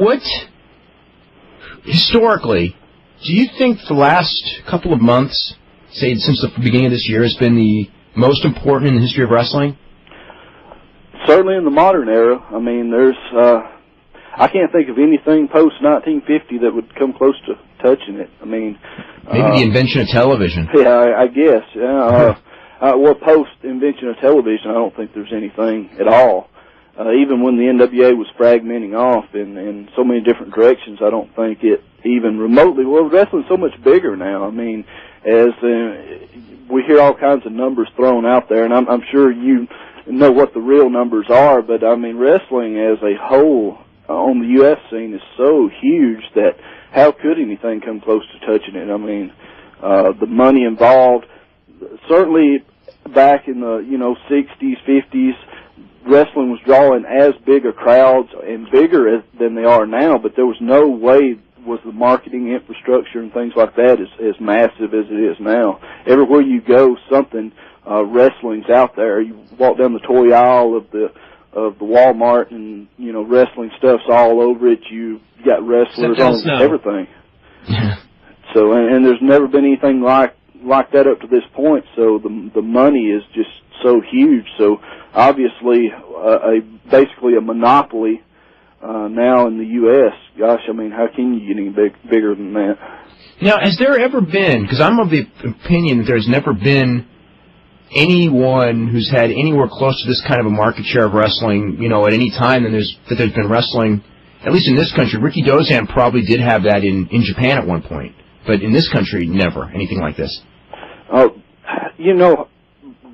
historically, do you think the last couple of months, say since the beginning of this year, has been the most important in the history of wrestling? Certainly in the modern era. I mean, there's, I can't think of anything post-1950 that would come close to touching it. I mean... Maybe the invention of television. Yeah, I guess. Well, post-invention of television, I don't think there's anything at all. Even when the NWA was fragmenting off in so many different directions, I don't think it even remotely... Well, wrestling's so much bigger now. I mean, as we hear all kinds of numbers thrown out there, and I'm sure you know what the real numbers are, but, I mean, wrestling as a whole on the U.S. scene is so huge that how could anything come close to touching it? I mean, the money involved, certainly back in the, 60s, 50s, wrestling was drawing as big a crowds and bigger than they are now, but there was no way was the marketing infrastructure and things like that as massive as it is now. Everywhere you go, something wrestling's out there. You walk down the toy aisle of the Walmart, and wrestling stuff's all over it. You got wrestlers on everything. So, and there's never been anything like that up to this point. So the money is just so huge. So obviously, basically a monopoly now in the U.S., gosh, I mean, how can you get any bigger than that? Now, has there ever been, because I'm of the opinion that there's never been anyone who's had anywhere close to this kind of a market share of wrestling, at any time that there's been wrestling, at least in this country. Ricky Dozan probably did have that in Japan at one point, but in this country, never anything like this.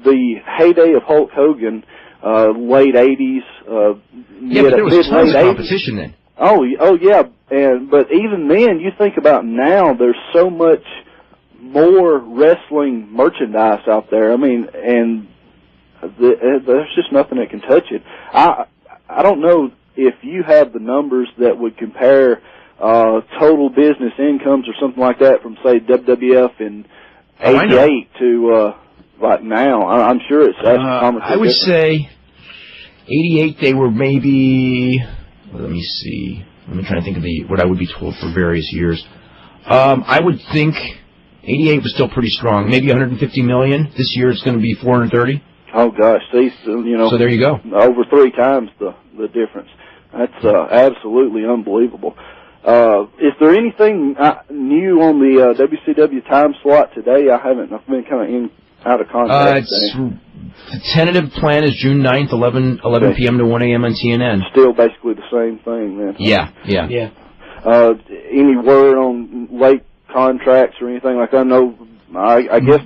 The heyday of Hulk Hogan, late 80s, but there was tons of competition then. Oh yeah, but even then, you think about now, there's so much more wrestling merchandise out there. I mean, and there's just nothing that can touch it. I don't know if you have the numbers that would compare total business incomes or something like that from, say, WWF in '88 to like now. I'm sure it's astronomically I would different. say '88 they were maybe. Let me see. Let me try to think of what I would be told for various years. I would think '88 was still pretty strong. Maybe 150 million. This year it's going to be 430. Oh gosh, see, So there you go. Over 3 times the difference. That's absolutely unbelievable. Is there anything new on the WCW time slot today? I've been kind of out of contact. The tentative plan is June 9th, 11 p.m. to 1 a.m. on TNN. Still basically the same thing then. Yeah. Any word on late contracts or anything like that? I guess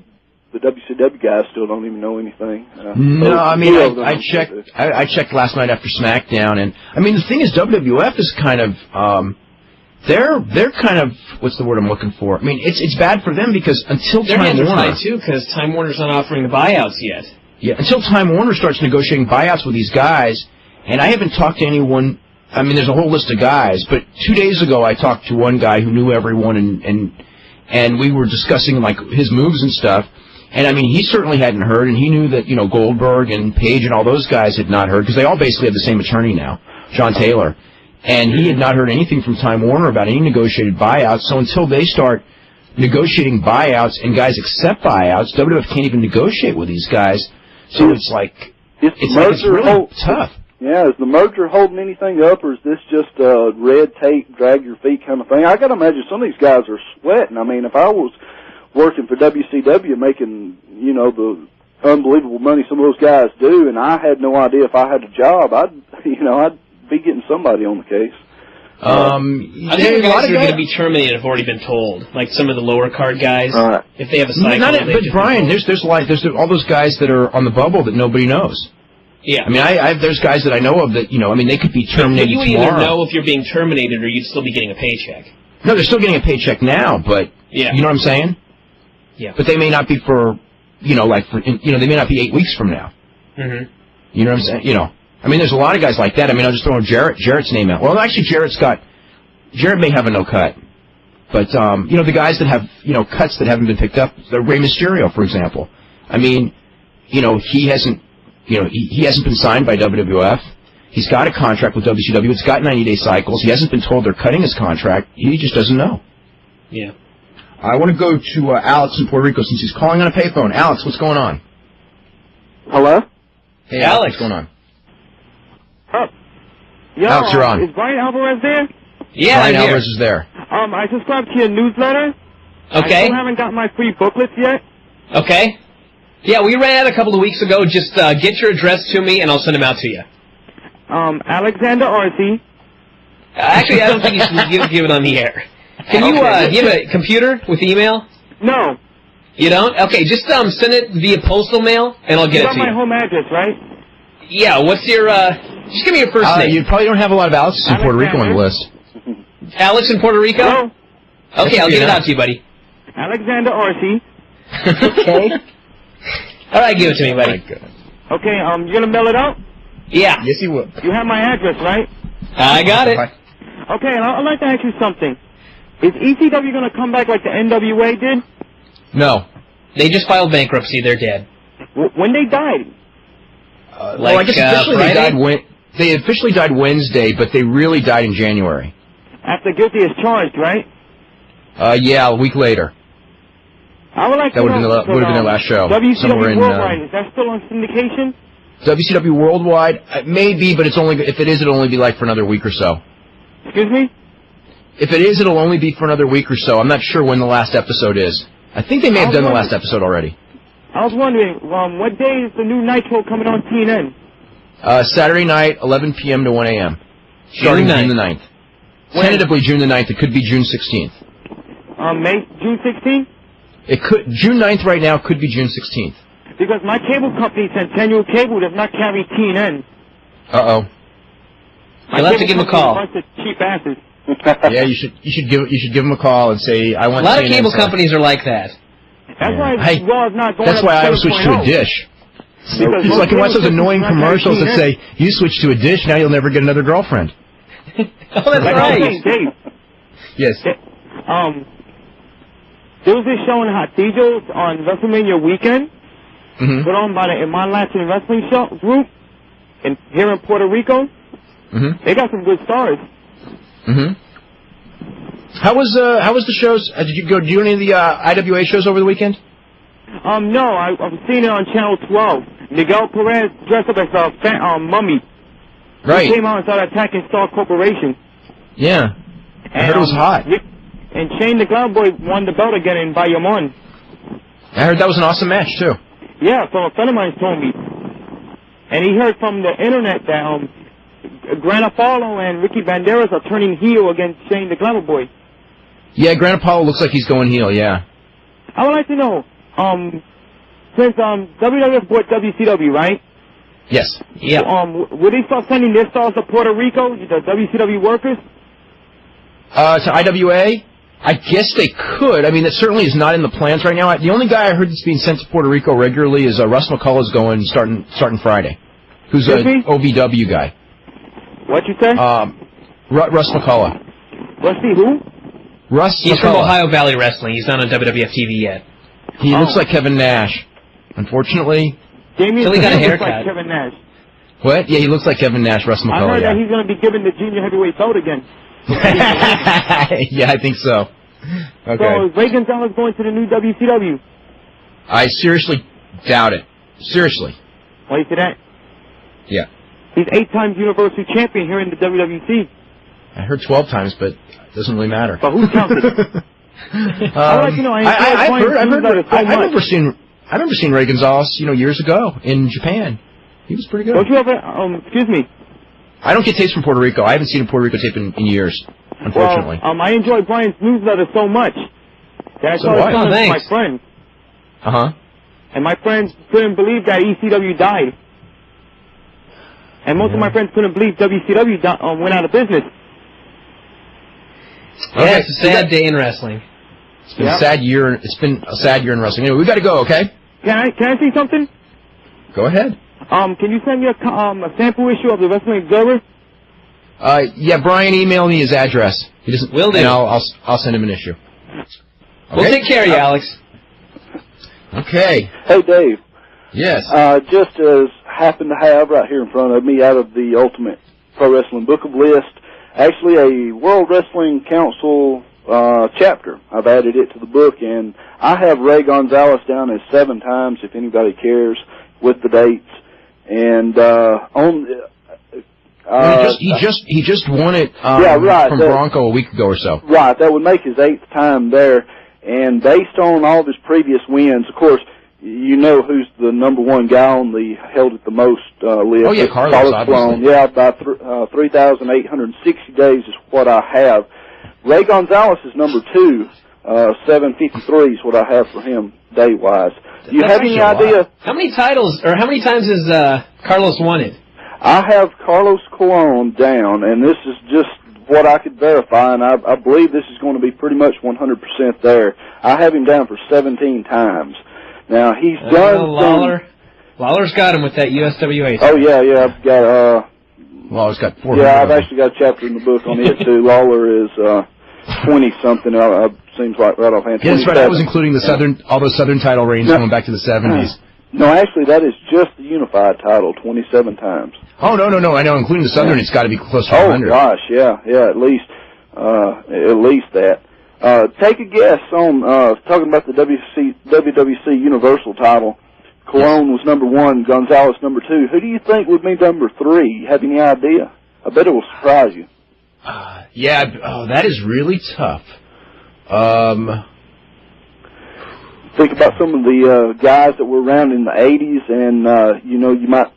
the WCW guys still don't even know anything. No, I mean, I checked. I checked last night after SmackDown, and I mean the thing is, WWF is kind of. They're kind of, what's the word I'm looking for? I mean, it's bad for them because until Their Time hands are Warner, tied too, because Time Warner's not offering the buyouts yet. Yeah, until Time Warner starts negotiating buyouts with these guys, and I haven't talked to anyone. I mean, there's a whole list of guys, but 2 days ago I talked to one guy who knew everyone, and we were discussing like his moves and stuff. And I mean, he certainly hadn't heard, and he knew that Goldberg and Page and all those guys had not heard because they all basically have the same attorney now, John Taylor. And he had not heard anything from Time Warner about any negotiated buyouts. So until they start negotiating buyouts and guys accept buyouts, WWF can't even negotiate with these guys. So it's really tough. Yeah, is the merger holding anything up, or is this just red tape, drag your feet kind of thing? I got to imagine some of these guys are sweating. I mean, if I was working for WCW making, the unbelievable money some of those guys do, and I had no idea if I had a job, I'd be getting somebody on the case. I think the guys who are going to be terminated have already been told. Like some of the lower card guys, if they have a cycle. But Brian, there's all those guys that are on the bubble that nobody knows. Yeah. I mean, there's guys that I know of that they could be terminated tomorrow. You would tomorrow. either know if you're being terminated or you'd still be getting a paycheck. No, they're still getting a paycheck now, but you know what I'm saying? Yeah. But they may not be for they may not be 8 weeks from now. Mm-hmm. You know what I'm saying? I mean, there's a lot of guys like that. I mean, I'll just throw Jarrett's name out. Well, actually, Jarrett may have a no cut. But, the guys that have, cuts that haven't been picked up, Rey Mysterio, for example. I mean, he hasn't been signed by WWF. He's got a contract with WCW. It's got 90-day cycles. He hasn't been told they're cutting his contract. He just doesn't know. Yeah. I want to go to Alex in Puerto Rico since he's calling on a payphone. Alex, what's going on? Hello? Hey, Alex. What's going on? Yo, Alex, you're on. Is Brian Alvarez there? Yeah, Brian Alvarez is there. I subscribed to your newsletter. Okay. I still haven't got my free booklets yet. Okay. Yeah, we ran out a couple of weeks ago. Just get your address to me, and I'll send them out to you. Alexander Arce. Actually, I don't think you should give it on the air. Can you, do you have a computer with email? No. You don't? Okay, just send it via postal mail, and I'll get it to you. You got my home address, right? Yeah, what's your, just give me your first name. You probably don't have a lot of Alexes in Puerto Rico on the list. Alex in Puerto Rico? Hello? Okay, I'll get it out to you, buddy. Alexander Arce. Okay. All right, give it to me, buddy. Okay, you gonna mail it out? Yeah. Yes, he will. You have my address, right? I got it. Okay, and I'd like to ask you something. Is ECW gonna come back like the NWA did? No. They just filed bankruptcy. They're dead. When they died? Well, I guess officially they officially died Wednesday, but they really died in January. After guilty as charged, right? Yeah, a week later. I would like that to would have know. been their last show. WCW somewhere in Worldwide, is that still on syndication? WCW Worldwide, maybe, but if it is, it'll only be like for another week or so. Excuse me? If it is, it'll only be for another week or so. I'm not sure when the last episode is. I think they may have done the last episode already. I was wondering, what day is the new Nitro coming on TNN? Saturday night, 11 p.m. to 1 a.m. Starting June the 9th. Tentatively June the 9th. It could be June 16th. June 16th? It could. June 9th right now could be June 16th. Because my cable company, Centennial Cable, does not carry TNN. Uh-oh. You'll have to give him a call. A bunch of cheap asses. Yeah, you should give him a call and say I want. A lot of cable companies are like that. That's why Raw's not going. That's why I switched to a dish. It's like you watch those annoying commercials that say you switch to a dish, now you'll never get another girlfriend. Oh, that's right. Dave. Yes. There was this show in Hotijos on WrestleMania weekend, put on by the Iman Latin Wrestling show group here in Puerto Rico. They got some good stars. How was the shows? Did you go do any of the IWA shows over the weekend? No, I've seen it on Channel 12. Miguel Perez dressed up as a mummy. Right. He came out and started attacking Star Corporation. Yeah. I heard it was hot. And Shane the Clown Boy won the belt again in Bayamon. I heard that was an awesome match, too. Yeah, from a friend of mine told me. And he heard from the internet that Gran Apollo and Ricky Banderas are turning heel against Shane the Clown Boy. Yeah, Gran Apollo looks like he's going heel, yeah. I would like to know, since WWF bought WCW, right? Yes. Yeah. Would they start sending their stars to Puerto Rico, the WCW workers? To IWA? I guess they could. I mean, that certainly is not in the plans right now. The only guy I heard that's being sent to Puerto Rico regularly is Russ McCullough's going starting Friday, who's an OVW guy. What you say? Russ McCullough. Rusty who? Russ He's McCullough. from Ohio Valley Wrestling. He's not on WWF TV yet. He looks like Kevin Nash. Unfortunately. Damien Till he got a haircut. looks like Kevin Nash. What? Yeah, he looks like Kevin Nash, Russ McCullough. I heard that he's going to be given the junior heavyweight belt again. Yeah, I think so. Okay. So is Ray Gonzalez going to the new WCW? I seriously doubt it. Seriously. Why you say that? Yeah. He's 8 times Universal Champion here in the WWC. I heard 12 times, but it doesn't really matter. But who's counting? I would like to know. I remember seeing Ray Gonzalez, years ago in Japan. He was pretty good. Don't you ever? Excuse me. I don't get tapes from Puerto Rico. I haven't seen a Puerto Rico tape in years, unfortunately. Well, I enjoy Brian's newsletter so much that I started telling my friend. And my friends couldn't believe that ECW died. And most of my friends couldn't believe WCW went out of business. Yeah, it's a sad day in wrestling. It's been a sad year. It's been a sad year in wrestling. Anyway, we got to go. Okay. Can I say something? Go ahead. Can you send me a sample issue of the Wrestling Observer? Yeah, Brian emailed me his address. He doesn't. Will do. And I'll send him an issue. Okay? We'll take care of you, Alex. Okay. Hey, Dave. Yes. Just as happen to have right here in front of me out of the Ultimate Pro Wrestling Book of List, actually a World Wrestling Council chapter. I've added it to the book, and I have Ray Gonzalez down as 7 times, if anybody cares, with the dates. And he just won it from Bronco a week ago or so. Right, that would make his 8th time there. And based on all of his previous wins, of course, you know who's the #1 guy on the held it the most list. Oh yeah, Carlos, obviously. Yeah, about 3,860 days is what I have. Ray Gonzalez is #2. 753 is what I have for him day-wise. Do you have any idea? How many titles, or how many times has Carlos won it? I have Carlos Colon down, and this is just what I could verify, and I believe this is going to be pretty much 100% there. I have him down for 17 times. Now, he's done Lawler's got him with that USWA. Oh, yeah, I've got, Lawler's got 400. Yeah, I've actually got a chapter in the book on it, too. Lawler is, 20-something, seems like right offhand. Yeah, that's right. I was including all those Southern title reigns going back to the 70s. No, actually, that is just the unified title, 27 times. Oh, no, I know. Including the Southern, it's got to be close to 100. Oh, gosh, yeah, at least that. Take a guess on, talking about the WWC Universal title, Colon was number 1, Gonzalez number 2. Who do you think would be number 3? You have any idea? I bet it will surprise you. That is really tough. Think about some of the guys that were around in the 80s, and, you might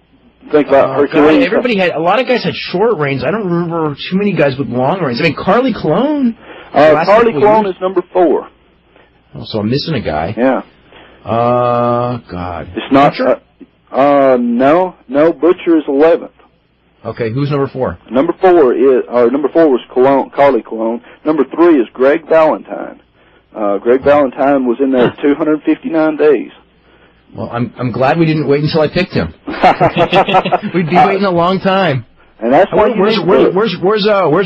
think about Hercules. A lot of guys had short reigns. I don't remember too many guys with long reigns. I mean, Karl Cologne. Karl Cologne is number 4. Oh, so I'm missing a guy. Yeah. God. It's not. Butcher? No. Butcher is 11th. Okay, who's number 4? Number 4 was Karl Cologne. Number 3 is Greg Valentine. Greg Valentine was in there 259 days. Well, I'm glad we didn't wait until I picked him. We'd be waiting a long time. And that's why where's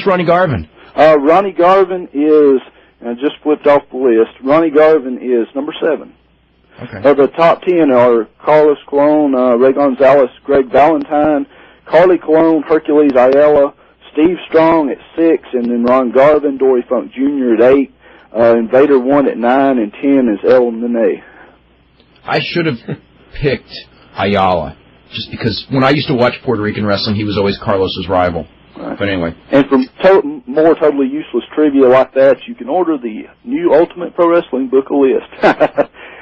Ronnie Garvin? Ronnie Garvin is, and I just flipped off the list. Ronnie Garvin is number 7. Okay. The top 10 are Carlos Colon, Ray Gonzalez, Greg Valentine, Karl Cologne, Hercules Ayala, Steve Strong at 6, and then Ron Garvin, Dory Funk Jr. at 8, Invader 1 at 9, and 10 is El Nene. I should have picked Ayala, just because when I used to watch Puerto Rican wrestling, he was always Carlos's rival. Right. But anyway. And for more totally useless trivia like that, you can order the new Ultimate Pro Wrestling Book of List.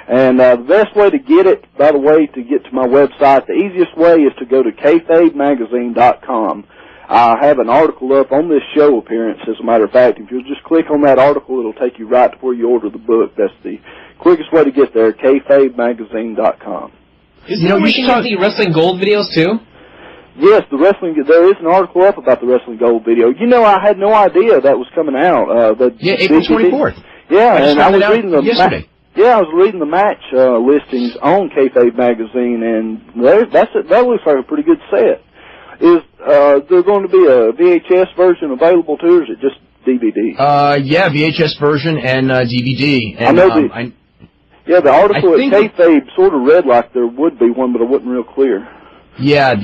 And the best way to get it, by the way, to get to my website, the easiest way is to go to kayfabemagazine.com. I have an article up on this show appearance, as a matter of fact. If you'll just click on that article, it'll take you right to where you order the book. That's the quickest way to get there, kayfabemagazine.com. Isn't that where you can get the Wrestling Gold videos, too? Yes, there is an article up about the Wrestling Gold video. I had no idea that was coming out. April 24th. Yeah, and I was reading the yesterday. I was reading the match listings on Kayfabe Magazine, and that looks like a pretty good set. Is there going to be a VHS version available too, or is it just DVD? VHS version and DVD. And, I know the article at Kayfabe sort of read like there would be one, but it wasn't real clear. Yeah,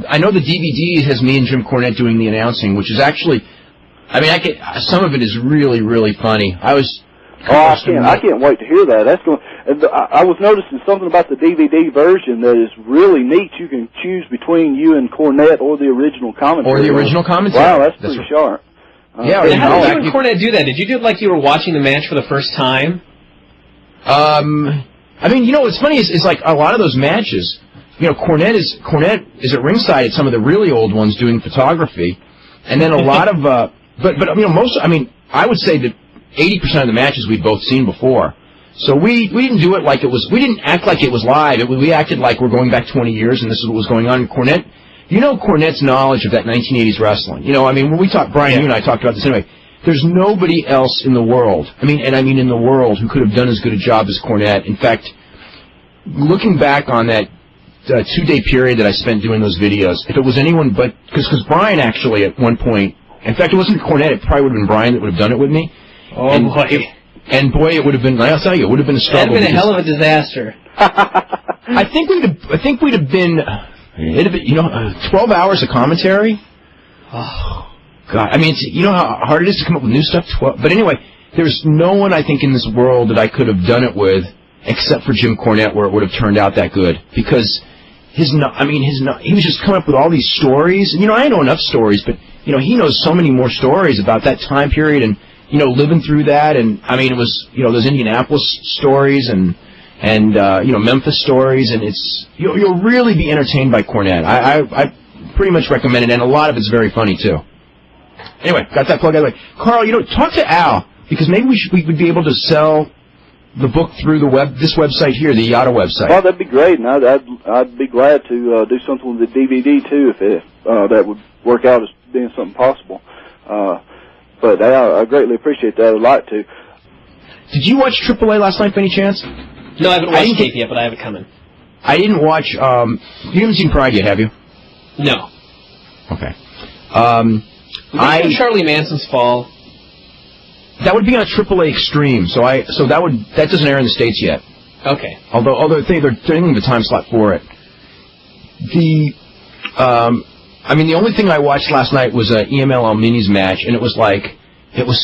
I know the DVD has me and Jim Cornette doing the announcing, which is actually, some of it is really, really funny. I can't wait to hear that. I was noticing something about the DVD version that is really neat. You can choose between you and Cornette or the original commentary. Wow, that's pretty sharp. How did you and Cornette do that? Did you do it like you were watching the match for the first time? What's funny is like a lot of those matches, Cornette is at ringside at some of the really old ones doing photography, and then a lot of, I would say that 80% of the matches we'd both seen before. So we didn't do it like it was, we didn't act like it was live. We acted like we're going back 20 years and this is what was going on. And Cornette, Cornette's knowledge of that 1980s wrestling. When we talked, Brian, you and I talked about this anyway, there's nobody else in the world, in the world, who could have done as good a job as Cornette. In fact, looking back on that 2-day period that I spent doing those videos, if it was anyone but, because Brian actually at one point, in fact, it wasn't Cornette, it probably would have been Brian that would have done it with me. Boy, it would have been, I'll tell you, it would have been a struggle. It would have been a hell of a disaster. I think we'd have been, 12 hours of commentary? Oh, God. You know how hard it is to come up with new stuff? But anyway, there's no one, I think, in this world that I could have done it with, except for Jim Cornette, where it would have turned out that good. Because he was just coming up with all these stories. And, I know enough stories, but, he knows so many more stories about that time period and, living through that, and it was, those Indianapolis stories and Memphis stories, and you'll really be entertained by Cornette. I pretty much recommend it, and a lot of it's very funny too. Anyway, got that plug out of the way. Karl, talk to Al, because maybe we would be able to sell the book through this website here, the Yada website. Well, that'd be great, and I'd be glad to do something with the DVD too, if that would work out as being something possible. But I greatly appreciate that. I'd like to. Did you watch AAA last night by any chance? No, I haven't watched tape yet, but I have it coming. I didn't watch. You haven't seen Pride yet, have you? No. Okay. Charlie Manson's Fall. That would be on AAA Extreme, so that doesn't air in the States yet. Okay. Although they're doing the time slot for it. The only thing I watched last night was EML Almini's match, and it was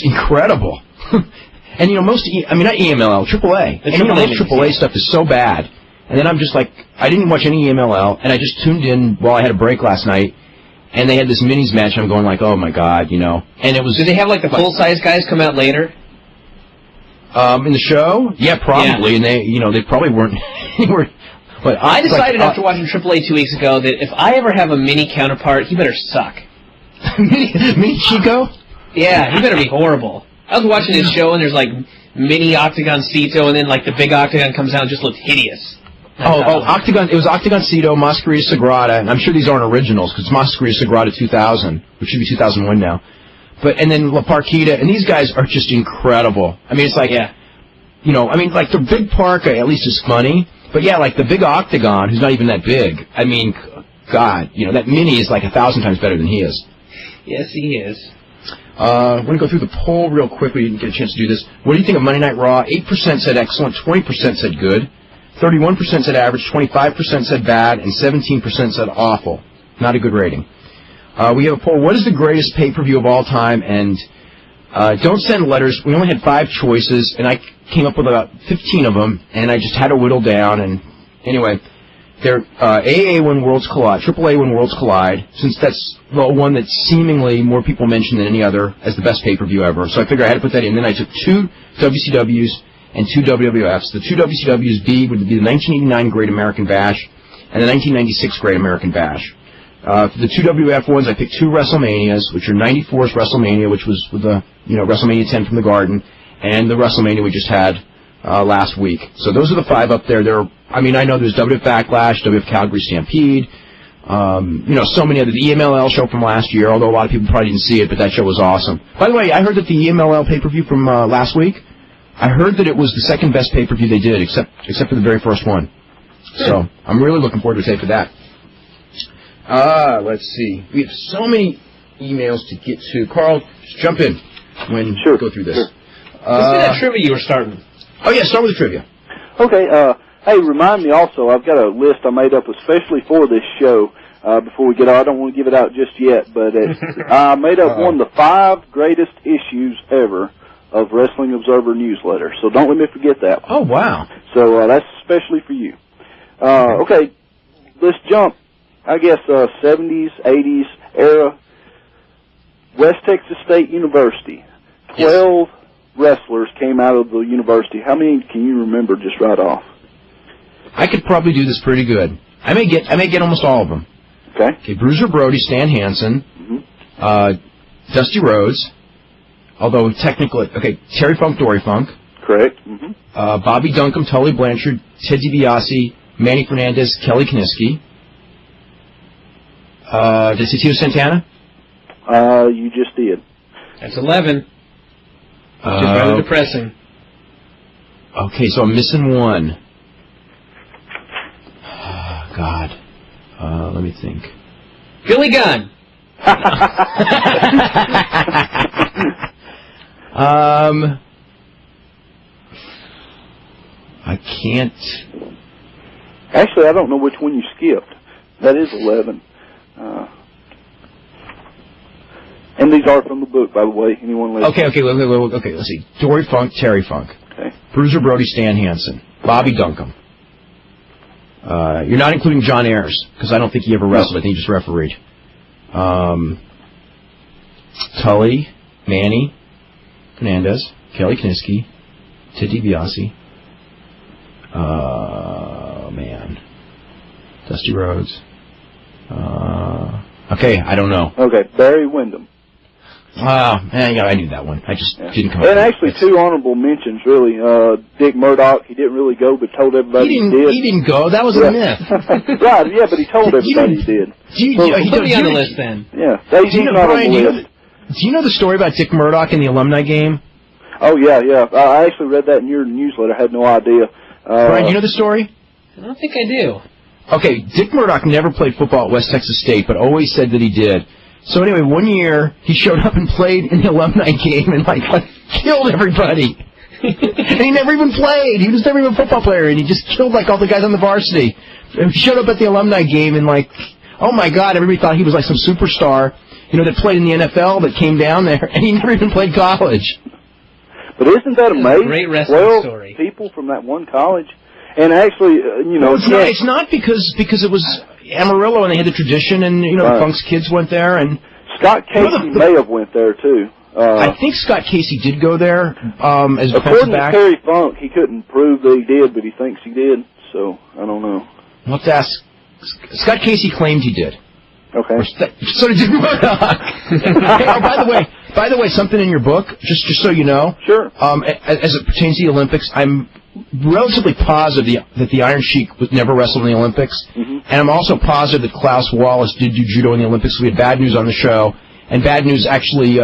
incredible. And, not EML, AAA. And, most AAA stuff is so bad. And then I'm just like, I didn't watch any EMLL, and I just tuned in while I had a break last night, and they had this minis match, and I'm going like, oh my god, you know. And it was. Did they have like the full-size guys come out later? In the show? Yeah, probably, and they probably weren't. But I decided after watching AAA 2 weeks ago that if I ever have a mini counterpart, he better suck. Mini Chico? Yeah, he better be horrible. I was watching his show, and there's like mini Octagon Cito, and then like the big Octagon comes out and just looks hideous. Octagon. It was Octagon Cito, Masquerita Sagrada, and I'm sure these aren't originals because it's Masquerita Sagrada 2000, which should be 2001 now. And then La Parquita, and these guys are just incredible. I mean, it's like, you know, I mean, like the big Parka at least is funny, but yeah, like the big Octagon, who's not even that big. I mean, God, you know, that mini is like 1,000 times better than he is. Yes, he is. I'm going to go through the poll real quick. We didn't get a chance to do this. What do you think of Monday Night Raw? 8% said excellent, 20% said good, 31% said average, 25% said bad, and 17% said awful. Not a good rating. We have a poll. What is the greatest pay-per-view of all time? And don't send letters. We only had 5 choices, and I came up with about 15 of them, and I just had to whittle down. And anyway, they're AA when Worlds Collide, AAA when Worlds Collide, since that's the one that seemingly more people mention than any other as the best pay-per-view ever. So I figured I had to put that in. Then I took 2 WCWs and 2 WWFs. The 2 WCWs B would be the 1989 Great American Bash and the 1996 Great American Bash. For the 2 WF ones, I picked 2 WrestleManias, which are 94's WrestleMania, which was with the WrestleMania 10 from the Garden, and the WrestleMania we just had last week. So those are the 5 up there. I know there's WF Backlash, WF Calgary Stampede, so many other. The EMLL show from last year, although a lot of people probably didn't see it, but that show was awesome. By the way, I heard that the EMLL pay-per-view from last week, I heard that it was the second best pay-per-view they did, except for the very first one. So I'm really looking forward to tape of that. Let's see. We have so many emails to get to. Carl, just jump in when we go through this. Sure. Let's do that trivia you were starting. Oh, yeah, start with the trivia. Okay, hey, remind me also, I've got a list I made up especially for this show before we get on. I don't want to give it out just yet, but I made up one of the 5 greatest issues ever of Wrestling Observer newsletter. So don't let me forget that one. Oh, wow. So that's especially for you. Okay, let's jump. I guess 70s, 80s era, West Texas State University. 12 wrestlers came out of the university. How many can you remember just right off? I could probably do this pretty good. I may get almost all of them. Okay. Bruiser Brody, Stan Hansen, Dusty Rhodes, although technically, Terry Funk, Dory Funk. Correct. Bobby Duncombe, Tully Blanchard, Ted DiBiase, Manny Fernandez, Kelly Kiniski. Did I say Tito Santana? You just did. That's 11. Just rather depressing. Okay, so I'm missing one. God. Let me think. Billy Gunn. I can't. Actually, I don't know which one you skipped. That is 11. And these are from the book, by the way. Anyone listening? Okay, let's see. Dory Funk, Terry Funk. Okay. Bruiser Brody, Stan Hansen. Bobby Duncombe. You're not including John Ayers, because I don't think he ever wrestled. I think he just refereed. Tully, Manny Fernandez, Kelly Kiniski, Ted DiBiase. Dusty Rhodes. I don't know. Okay, Barry Windham. I knew that one. I just didn't come up with it. And actually, 2 honorable mentions, really. Dick Murdoch, he didn't really go, but told everybody he did. He didn't go. That was a myth. Right, yeah, but he told everybody he did. Put me on the list, then. Yeah, he's not on the list. Do you know the story about Dick Murdoch in the alumni game? Oh, yeah. I actually read that in your newsletter. I had no idea. Brian, do you know the story? I don't think I do. Okay, Dick Murdoch never played football at West Texas State, but always said that he did. So anyway, one year, he showed up and played in the alumni game and, killed everybody. And he never even played. He was never even a football player, and he just killed, all the guys on the varsity. And he showed up at the alumni game and, oh, my God, everybody thought he was, some superstar, that played in the NFL that came down there, and he never even played college. But isn't that amazing? Great wrestling story. 12 people from that one college. And actually, you know, it's not because it was Amarillo and they had the tradition, and you know, the Funk's kids went there, and Scott Casey may have went there too. I think Scott Casey did go there. As according to Terry Funk, he couldn't prove that he did, but he thinks he did. So I don't know. We'll have to ask. Scott Casey claimed he did. Okay. So did Jim Murdoch. By the way, something in your book, just so you know. Sure. As it pertains to the Olympics, I'm relatively positive that the Iron Sheik never wrestled in the Olympics, and I'm also positive that Klaus Wallace did do judo in the Olympics. We had Bad News on the show, and Bad News actually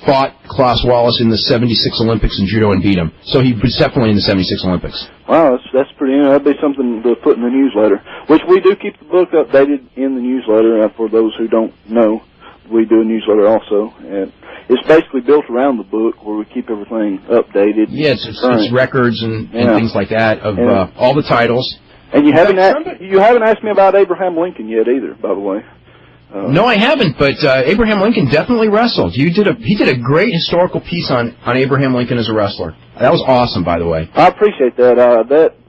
fought Klaus Wallace in the '76 Olympics in judo and beat him. So he was definitely in the '76 Olympics. Wow, that's pretty. That'd be something to put in the newsletter. Which we do keep the book updated in the newsletter. For those who don't know, we do a newsletter also, and it's basically built around the book where we keep everything updated. Yeah, it's records and things like that of all the titles. And you haven't asked me about Abraham Lincoln yet either, by the way. No, I haven't. But Abraham Lincoln definitely wrestled. He did a great historical piece on Abraham Lincoln as a wrestler. That was awesome, by the way. I appreciate that.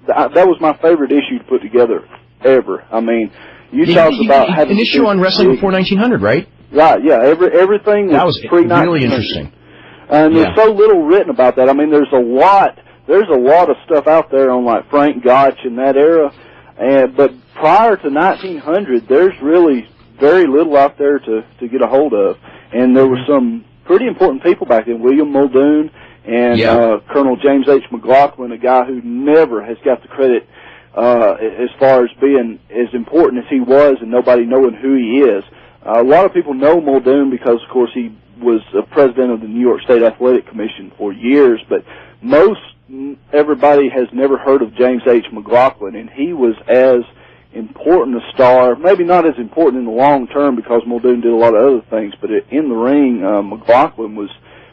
That was my favorite issue to put together ever. I mean, you talked about having an issue on wrestling before 1900, right? Right. Yeah. Everything that was pre-1900. Really interesting. And there's so little written about that. I mean, there's a lot of stuff out there on like Frank Gotch in that era, but prior to 1900, there's really very little out there to get a hold of. And there were some pretty important people back then, William Muldoon and Colonel James H. McLaughlin, a guy who never has got the credit as far as being as important as he was and nobody knowing who he is. A lot of people know Muldoon because, of course, he was president of the New York State Athletic Commission for years, but everybody has never heard of James H. McLaughlin, and he was as important a star, maybe not as important in the long term because Muldoon did a lot of other things, but in the ring, McLaughlin was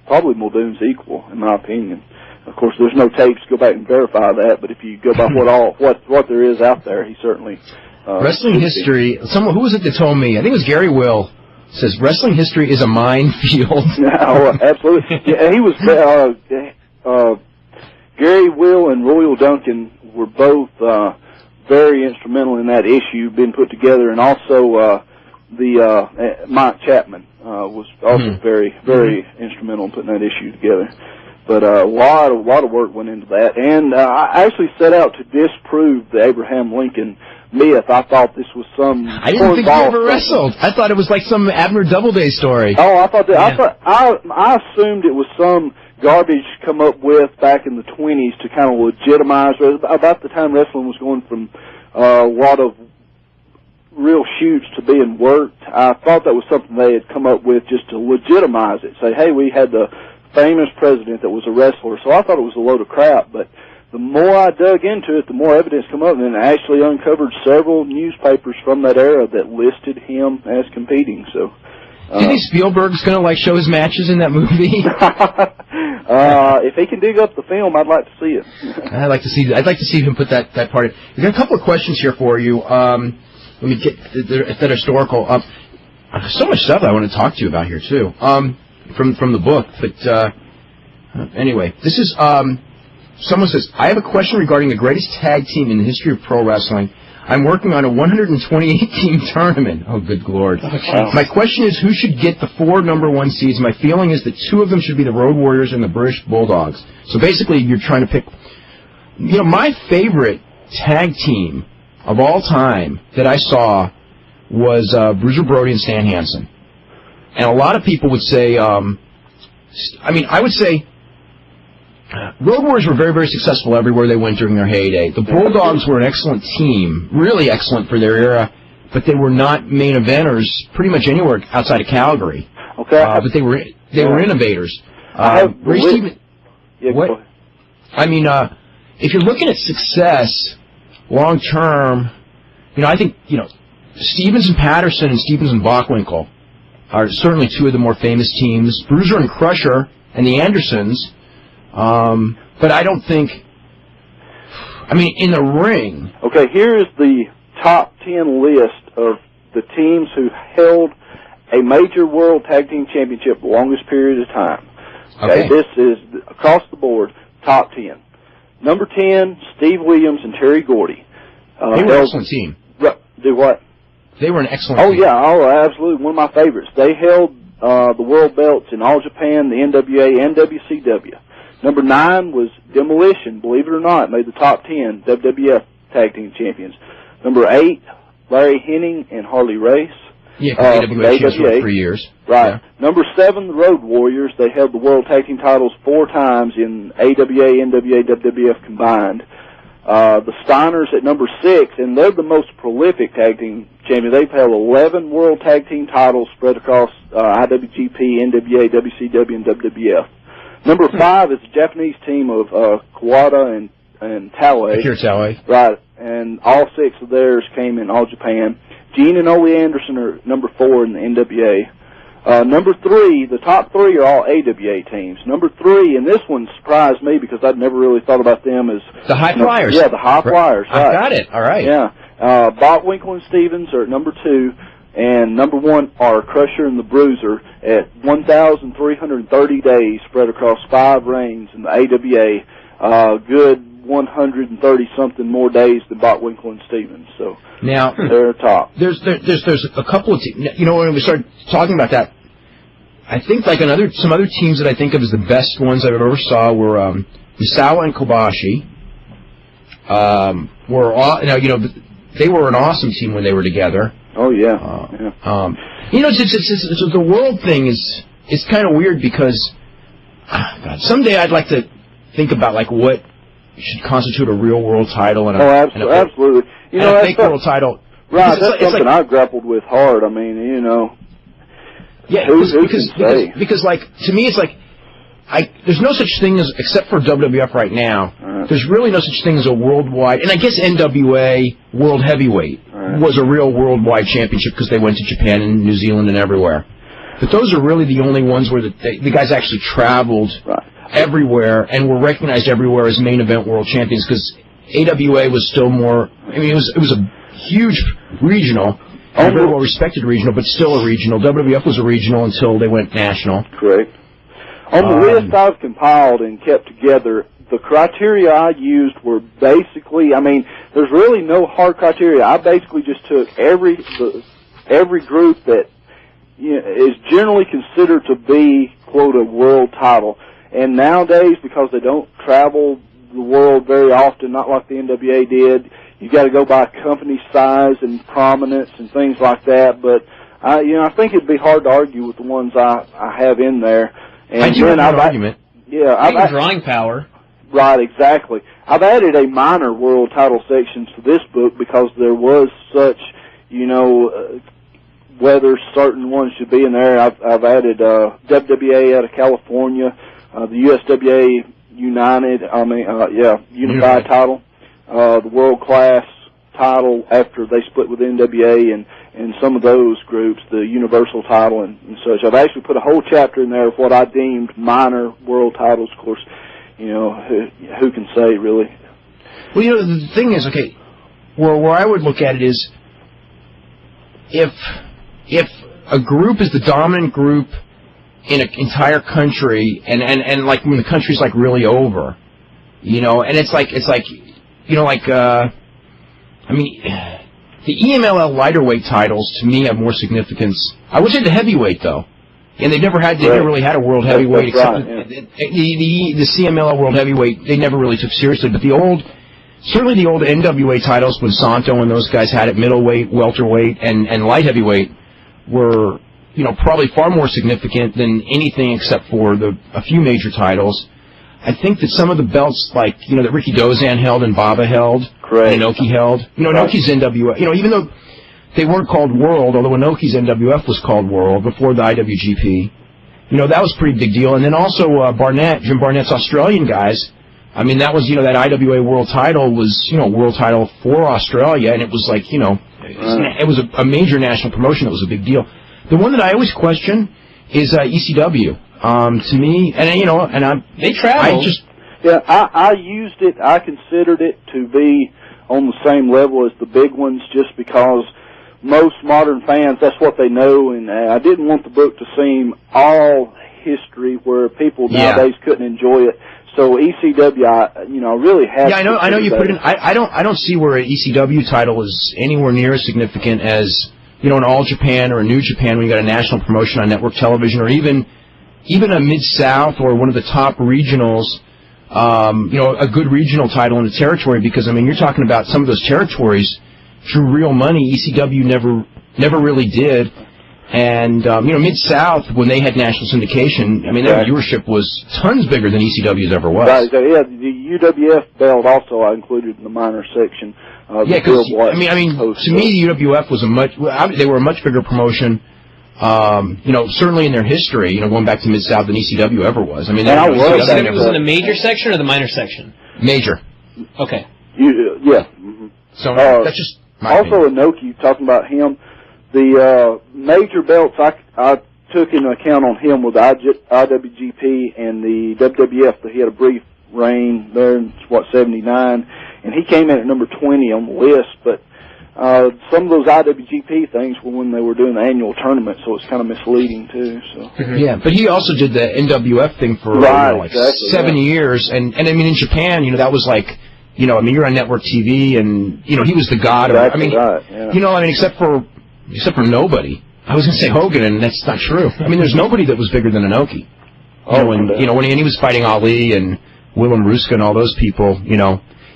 probably Muldoon's equal, in my opinion. Of course, there's no tapes to go back and verify that, but if you go by what there is out there, he certainly... wrestling history, who was it that told me? I think it was Gary Will, says wrestling history is a minefield. No, absolutely. Yeah, he was, Gary Will and Royal Duncan were both very instrumental in that issue being put together, and also Mike Chapman was also very, very instrumental in putting that issue together. But a lot of work went into that, and I actually set out to disprove the Abraham Lincoln myth. I thought this was some. I didn't think he ever wrestled. I thought it was like some Abner Doubleday story. Oh, I thought that. Yeah. I assumed it was some garbage come up with back in the 20s to kind of legitimize. About the time wrestling was going from a lot of real shoots to being worked, I thought that was something they had come up with just to legitimize it. Say, hey, we had the famous president that was a wrestler. So I thought it was a load of crap, but the more I dug into it, the more evidence came up, and then I actually uncovered several newspapers from that era that listed him as competing. So, do you think Spielberg's going to show his matches in that movie? If he can dig up the film, I'd like to see it. I'd like to see him put that part in. We've got a couple of questions here for you. Let me get that historical. So much stuff I want to talk to you about here too. From the book, but anyway, this is. Someone says, I have a question regarding the greatest tag team in the history of pro wrestling. I'm working on a 128-team tournament. Oh, good Lord. Okay. My question is, who should get the 4 number 1 seeds? My feeling is that 2 of them should be the Road Warriors and the British Bulldogs. So basically, you're trying to pick... my favorite tag team of all time that I saw was Bruiser Brody and Stan Hansen. And a lot of people would say... I would say... Road Warriors were very, very successful everywhere they went during their heyday. The Bulldogs were an excellent team, really excellent for their era, but they were not main eventers pretty much anywhere outside of Calgary. Okay. But they were innovators. Ray Stevens. Yeah, what? I mean, if you're looking at success long term, I think Stevens and Patterson and Stevens and Bockwinkel are certainly 2 of the more famous teams. Bruiser and Crusher and the Andersons. But I don't think... in the ring... Okay, here is the top 10 list of the teams who held a major world tag team championship the longest period of time. Okay. This is, across the board, top 10. Number 10, Steve Williams and Terry Gordy. They were an excellent team. Do what? They were an excellent team. Yeah. Oh, absolutely. One of my favorites. They held the world belts in All Japan, the NWA, and WCW. Number 9 was Demolition, believe it or not, made the top 10 WWF Tag Team Champions. Number 8, Larry Henning and Harley Race. Yeah, AWA champions for 3 years. Right. Yeah. Number 7, the Road Warriors. They held the World Tag Team titles 4 times in AWA, NWA, WWF combined. The Steiners at number 6, and they're the most prolific tag team champions. They've held 11 World Tag Team titles spread across IWGP, NWA, WCW, and WWF. Number 5 is the Japanese team of Kawada and Taue. Akira Taue. Right, and all 6 of theirs came in All Japan. Gene and Ole Anderson are number 4 in the NWA. Number 3, the top 3 are all AWA teams. Number 3, and this one surprised me because I'd never really thought about them as... The High Flyers. Yeah, the High Flyers, right. I got it, all right. Yeah. Botwinkle and Stevens are at number 2, and number 1 are Crusher and the Bruiser at 1,330 days spread across 5 reigns in the AWA. Good 130-something more days than Botwinkle and Stevens, so now they're top. There's a couple of teams. You know, when we started talking about that, I think like some other teams that I think of as the best ones I ever saw were Misawa and Kobashi. They were an awesome team when they were together. Oh yeah. You know, it's the world thing is kind of weird because someday I'd like to think about like what should constitute a real world title and absolutely. You know, a fake world title. Right, that's something I've grappled with hard. I mean, you know. Yeah, because like to me it's like there's no such thing as, except for WWF right now, there's really no such thing as a worldwide, and I guess NWA World Heavyweight was a real worldwide championship because they went to Japan and New Zealand and everywhere. But those are really the only ones where the guys actually traveled everywhere and were recognized everywhere as main event world champions, because AWA was still more, I mean, it was a huge regional, a very well respected regional, but still a regional. WWF was a regional until they went national. Correct. On the list I've compiled and kept together, the criteria I used were basically, I mean, there's really no hard criteria. I basically just took every group that is generally considered to be, quote, a world title. And nowadays, because they don't travel the world very often, not like the NWA did, you got to go by company size and prominence and things like that. But I think it'd be hard to argue with the ones I have in there. And I do have an argument. Yeah, I've drawing power. Right, exactly. I've added a minor world title section to this book because there was such, whether certain ones should be in there. I've added WWA out of California, the USWA Unified title, the World Class title after they split with NWA, and some of those groups, the Universal title and such. I've actually put a whole chapter in there of what I deemed minor world titles. Of course, who can say, really? Well, the thing is, okay, where I would look at it is, if a group is the dominant group in an entire country, and like when the country's like really over, and it's like I mean, the EMLL lighter weight titles to me have more significance. I would say the heavyweight though, and they never really had a world heavyweight except the CMLL world heavyweight. They never really took seriously, but certainly the old NWA titles when Santo and those guys had it, middleweight, welterweight, and light heavyweight were probably far more significant than anything except for a few major titles. I think that some of the belts, like, that Ricky Dozan held and Baba held, and Inoki held, Inoki's NWA, even though they weren't called World, although Inoki's NWF was called World before the IWGP, that was a pretty big deal. And then also Jim Barnett's Australian guys, I mean, that was, that IWA World title was, World title for Australia, and it was like, it was a major national promotion. It was a big deal. The one that I always question is ECW. To me, and they travel. I used it. I considered it to be on the same level as the big ones, just because most modern fans, that's what they know, and I didn't want the book to seem all history where people nowadays couldn't enjoy it. So ECW, I really have. Yeah, I know you put it in. I don't see where an ECW title is anywhere near as significant as, an All Japan or a New Japan when you got a national promotion on network television, or even a Mid-South or one of the top regionals, a good regional title in the territory, because, you're talking about some of those territories drew real money. ECW never really did. And, Mid-South, when they had national syndication, their viewership was tons bigger than ECW's ever was. Right, yeah, the UWF belt also I included in the minor section. Because, to me, the UWF was they were a much bigger promotion, certainly in their history, going back to Mid-South than ECW ever was. ECW was in the major section or the minor section? Major. Okay. Yeah. Mm-hmm. So, that's just my also, opinion. Inoki, talking about him, the major belts I took into account on him was IWGP and the WWF. He had a brief reign there in, 79, and he came in at number 20 on the list, but some of those IWGP things were when they were doing the annual tournament, so it's kind of misleading, too. So. Yeah, but he also did the NWF thing for exactly, 7 years, and in Japan, that was like, you're on network TV, and, he was the god exactly of, except for nobody. I was going to say Hogan, and that's not true. There's nobody that was bigger than Inoki. When he was fighting Ali and Willem Ruska and all those people,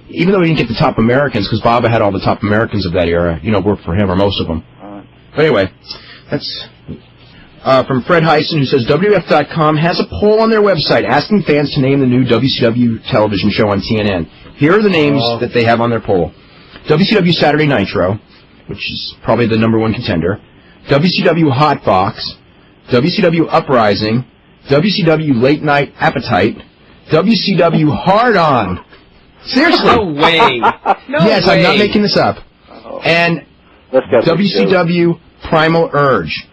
even though he didn't get the top Americans, because Baba had all the top Americans of that era, worked for him, or most of them. But anyway, that's from Fred Heisen, who says, WWF.com has a poll on their website asking fans to name the new WCW television show on TNN. Here are the names that they have on their poll. WCW Saturday Nitro, which is probably the number one contender, WCW Hot Box, WCW Uprising, WCW Late Night Appetite, WCW Hard On. Seriously. No way. Yes, I'm not making this up. And WCW Primal Urge.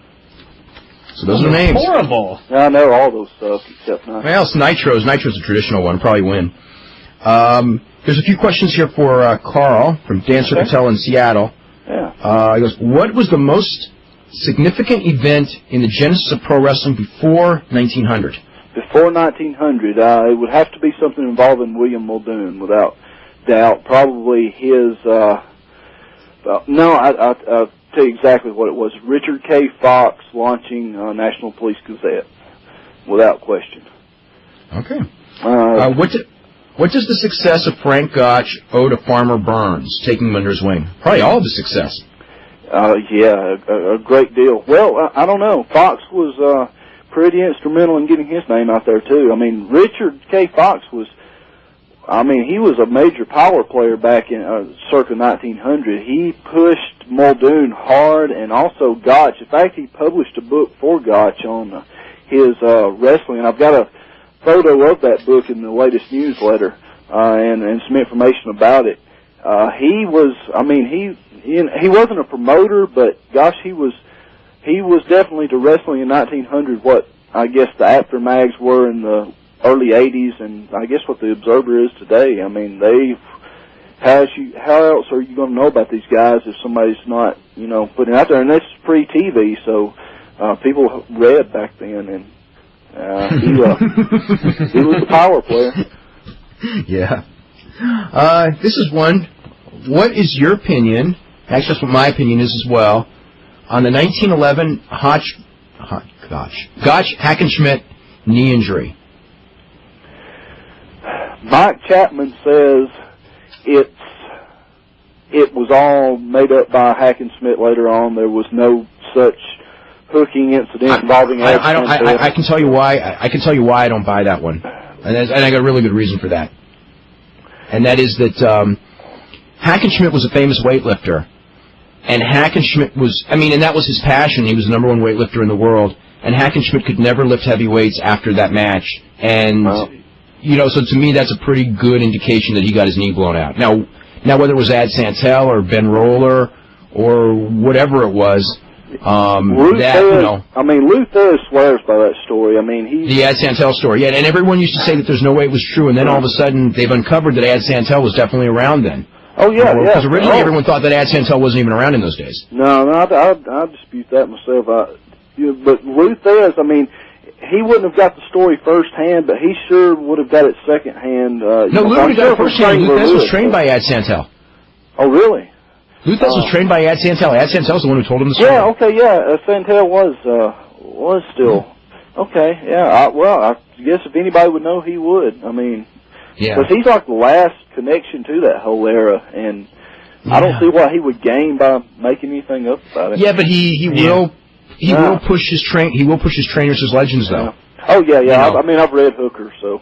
So those are the names. Horrible. I know all those stuff except not. Well, Nitro's a traditional one. Probably win. There's a few questions here for Karl from Dancer Patel in Seattle. Yeah. He goes, what was the most significant event in the genesis of pro wrestling before 1900? Before 1900, it would have to be something involving William Muldoon, without doubt. Probably his, I'll tell you exactly what it was. Richard K. Fox launching National Police Gazette, without question. Okay. What does the success of Frank Gotch owe to Farmer Burns taking him under his wing? Probably all of the success. Yeah, a great deal. Well, I don't know. Fox was pretty instrumental in getting his name out there, too. Richard K. Fox was, he was a major power player back in circa 1900. He pushed Muldoon hard, and also Gotch. In fact, he published a book for Gotch on his wrestling, and I've got a photo of that book in the latest newsletter and some information about it. He was, he wasn't a promoter, but gosh, he was definitely to wrestling in 1900 what I guess the after mags were in the early 80s, and I guess what the Observer is today. How else are you going to know about these guys if somebody's not, putting it out there? And this is pre-TV, so people read back then, and he was a power player. Yeah. This is one. What is your opinion? Actually, that's what my opinion is as well. On the 1911 Gotch Hackenschmidt knee injury. Mike Chapman says it was all made up by Hackenschmidt later on. There was no such hooking incident involving. I can tell you why. I can tell you why I don't buy that one, and I got a really good reason for that. And that is that Hackenschmidt was a famous weightlifter. And Hackenschmidt was, and that was his passion. He was the number one weightlifter in the world. And Hackenschmidt could never lift heavy weights after that match. And, so to me, that's a pretty good indication that he got his knee blown out. Now whether it was Ad Santel or Ben Roller or whatever it was, Lou Thez swears by that story. The Ad Santel story, yeah. And everyone used to say that there's no way it was true. And then all of a sudden, they've uncovered that Ad Santel was definitely around then. Oh, yeah, Because originally everyone thought that Ad Santel wasn't even around in those days. No, I dispute that myself. But Lou Thez, he wouldn't have got the story firsthand, but he sure would have got it secondhand. No, Lou would have got it firsthand. Luthez was trained by Ad Santel. Oh, really? Luthez was trained by Ad Santel. Ad Santel's the one who told him the story. Yeah, okay, yeah. Santel was still. Okay, yeah. I guess if anybody would know, he would. I mean, because he's like the last connection to that whole era, and I don't see why he would gain by making anything up about it. Yeah, but he will push his trainers as legends, though. Oh yeah. I mean, I've read Hooker, so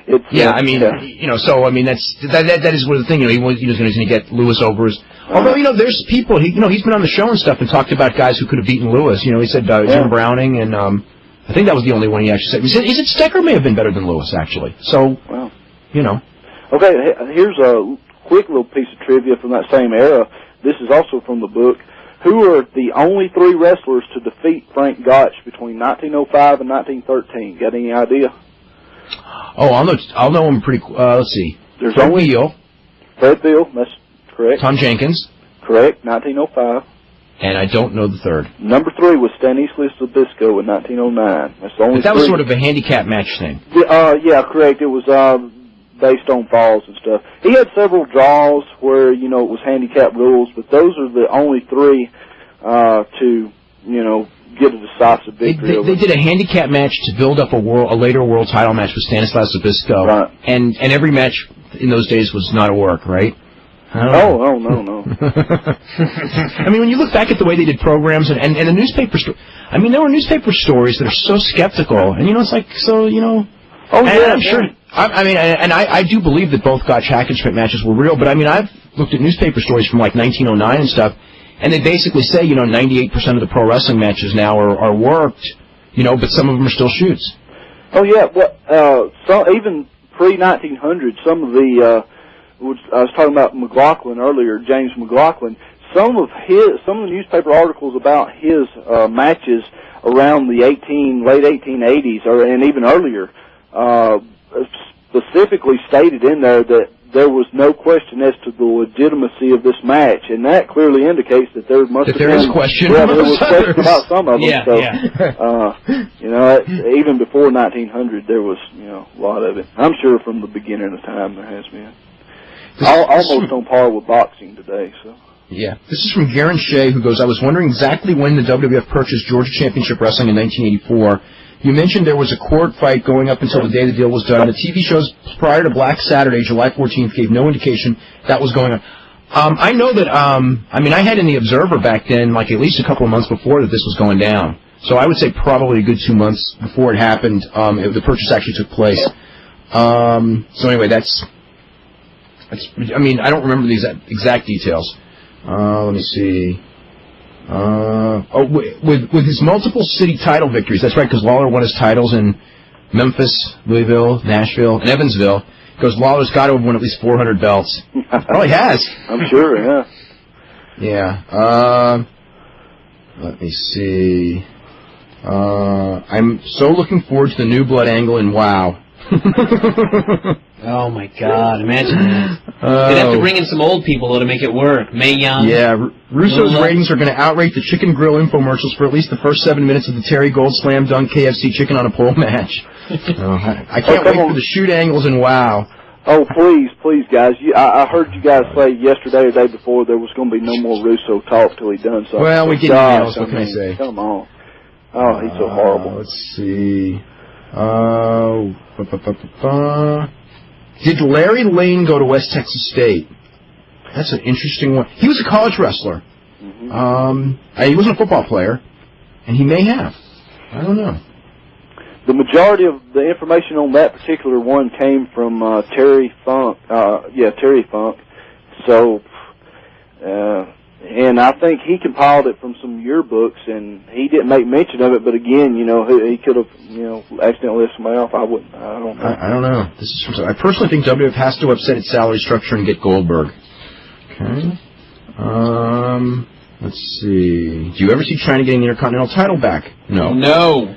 it's. Yeah, I mean, that is one of the thing. He was going to get Lewis over his. Although there's people. He's been on the show and stuff and talked about guys who could have beaten Lewis. He said Jim Browning, and I think that was the only one he actually said. He said Stecker may have been better than Lewis, actually. So, Okay, here's a quick little piece of trivia from that same era. This is also from the book. Who are the only 3 wrestlers to defeat Frank Gotch between 1905 and 1913? Got any idea? Oh, I'll know him pretty. Let's see. There's Fred Beal. Fred Beal, that's correct. Tom Jenkins. Correct, 1905. And I don't know the third. Number 3 was Stanislas Zbyszko in 1909. That's the only. But that was sort of a handicap match thing. Yeah, correct. It was based on falls and stuff. He had several draws where, it was handicap rules, but those are the only 3 to, get a decisive victory. They did a handicap match to build up a later world title match with Stanislas Zbyszko. Right. And every match in those days was not a work, right? Oh, no. I mean, when you look back at the way they did programs and the newspaper there were newspaper stories that are so skeptical, and it's like, so, Oh, yeah, I'm sure. I do believe that both Gotch Hackenschmidt matches were real, but I mean, I've looked at newspaper stories from like 1909 and stuff, and they basically say, 98% of the pro wrestling matches now are worked, but some of them are still shoots. Oh yeah, even pre-1900, some of the, I was talking about McLaughlin earlier, James McLaughlin. Some of the newspaper articles about his matches around the late 1880s, and even earlier, specifically stated in there that there was no question as to the legitimacy of this match, and that clearly indicates that there must have been. There is question. Yeah, there was question about some of them. Yeah, so, even before 1900, there was a lot of it. I'm sure from the beginning of time there has been. Almost on par with boxing today. So. Yeah. This is from Garen Shea, who goes, I was wondering exactly when the WWF purchased Georgia Championship Wrestling in 1984. You mentioned there was a court fight going up until the day the deal was done. The TV shows prior to Black Saturday, July 14th, gave no indication that was going on. I know that, I had in the Observer back then, like at least a couple of months before that this was going down. So I would say probably a good 2 months before it happened, the purchase actually took place. So anyway, I don't remember the exact details. Let me see. With his multiple city title victories, that's right, because Lawler won his titles in Memphis, Louisville, Nashville, and Evansville. Because Lawler's got to have won at least 400 belts. Probably has. I'm sure, yeah. Yeah. Let me see. I'm so looking forward to the New Blood angle in WoW. Oh my God! Imagine that. They'd have to bring in some old people though to make it work. Mae Young. Yeah, Russo's ratings are going to outrate the Chicken Grill infomercials for at least the first 7 minutes of the Terry Gold Slam Dunk KFC Chicken on a Pole match. I can't wait for the shoot angles in WoW. Oh, please, guys! I heard you guys say yesterday or the day before there was going to be no more Russo talk till he done something. Well, we get emails. What can I say? Come on! Oh, he's so horrible. Let's see. Did Larry Lane go to West Texas State? That's an interesting one. He was a college wrestler. Mm-hmm. He wasn't a football player, and he may have. I don't know. The majority of the information on that particular one came from Terry Funk. Terry Funk. So, and I think he compiled it from some yearbooks, and he didn't make mention of it. But again, he could have, accidentally left somebody off. I don't know. I don't know. This is from. I personally think WWF has to upset its salary structure and get Goldberg. Okay. Let's see. Do you ever see China getting the Intercontinental title back? No. No.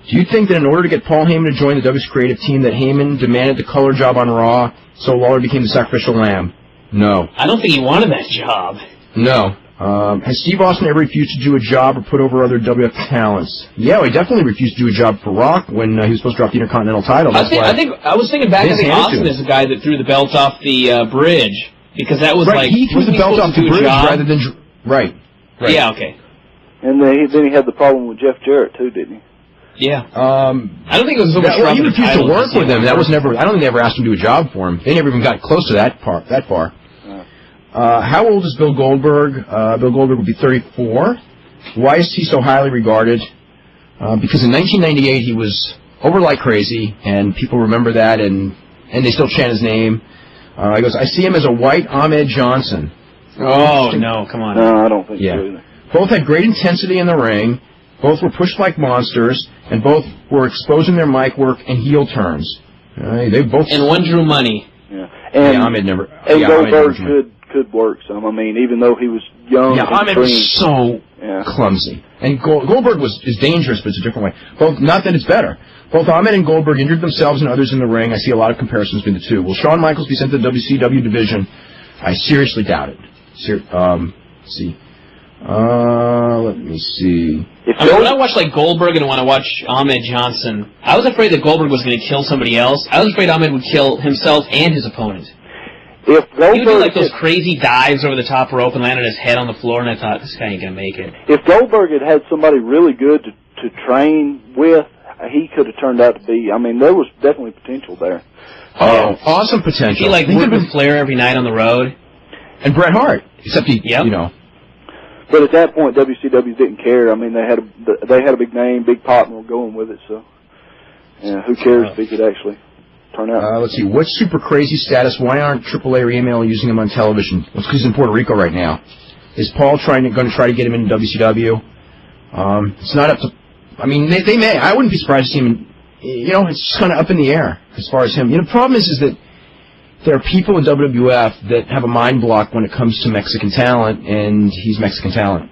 Do you think that in order to get Paul Heyman to join the WWF's creative team, that Heyman demanded the color job on Raw, so Lawler became the sacrificial lamb? No. I don't think he wanted that job. No. Has Steve Austin ever refused to do a job or put over other WF talents? Yeah, he definitely refused to do a job for Rock when he was supposed to drop the Intercontinental title. I was thinking back. I think Austin is the guy that threw the belt off the bridge, because that was right. He threw the belt off the bridge rather than right. Yeah, okay. And then he had the problem with Jeff Jarrett too, didn't he? Yeah. I don't think it was so much. He refused to work with them. That was never. I don't think they ever asked him to do a job for him. They never even got close to that far. How old is Bill Goldberg? Bill Goldberg would be 34. Why is he so highly regarded? Because in 1998 he was over like crazy, and people remember that, and they still chant his name. He goes, I see him as a white Ahmed Johnson. Oh, no, come on. No, I don't think so either. Both had great intensity in the ring. Both were pushed like monsters, and both were exposing their mic work and heel turns. They both. And one drew money. Yeah, and Ahmed never. And Goldberg could work some. I mean, even though he was young. Yeah, Ahmed was so clumsy, and Goldberg is dangerous, but it's a different way. Not that it's better. Both Ahmed and Goldberg injured themselves and others in the ring. I see a lot of comparisons between the two. Will Shawn Michaels be sent to the WCW division? I seriously doubt it. Let's see. Let me see. When I watch like Goldberg and when I watch Ahmed Johnson, I was afraid that Goldberg was going to kill somebody else. I was afraid Ahmed would kill himself and his opponent. If Goldberg he would do like those crazy dives over the top rope and land on his head on the floor, and I thought, this guy ain't going to make it. If Goldberg had somebody really good to train with, he could have turned out to be. I mean, there was definitely potential there. Oh, awesome potential. He worked with Flair every night on the road. And Bret Hart, except you know. But at that point, WCW didn't care. I mean, they had a big name, big pop, and were going with it. So, who cares if he could actually turn out? Let's see. What's Super Crazy status? Why aren't AAA or EML using him on television? Well, it's because he's in Puerto Rico right now. Is Paul going to try to get him into WCW? It's not up to. I mean, they may. I wouldn't be surprised to see him. It's just kind of up in the air as far as him. The problem is that there are people in WWF that have a mind block when it comes to Mexican talent, and he's Mexican talent.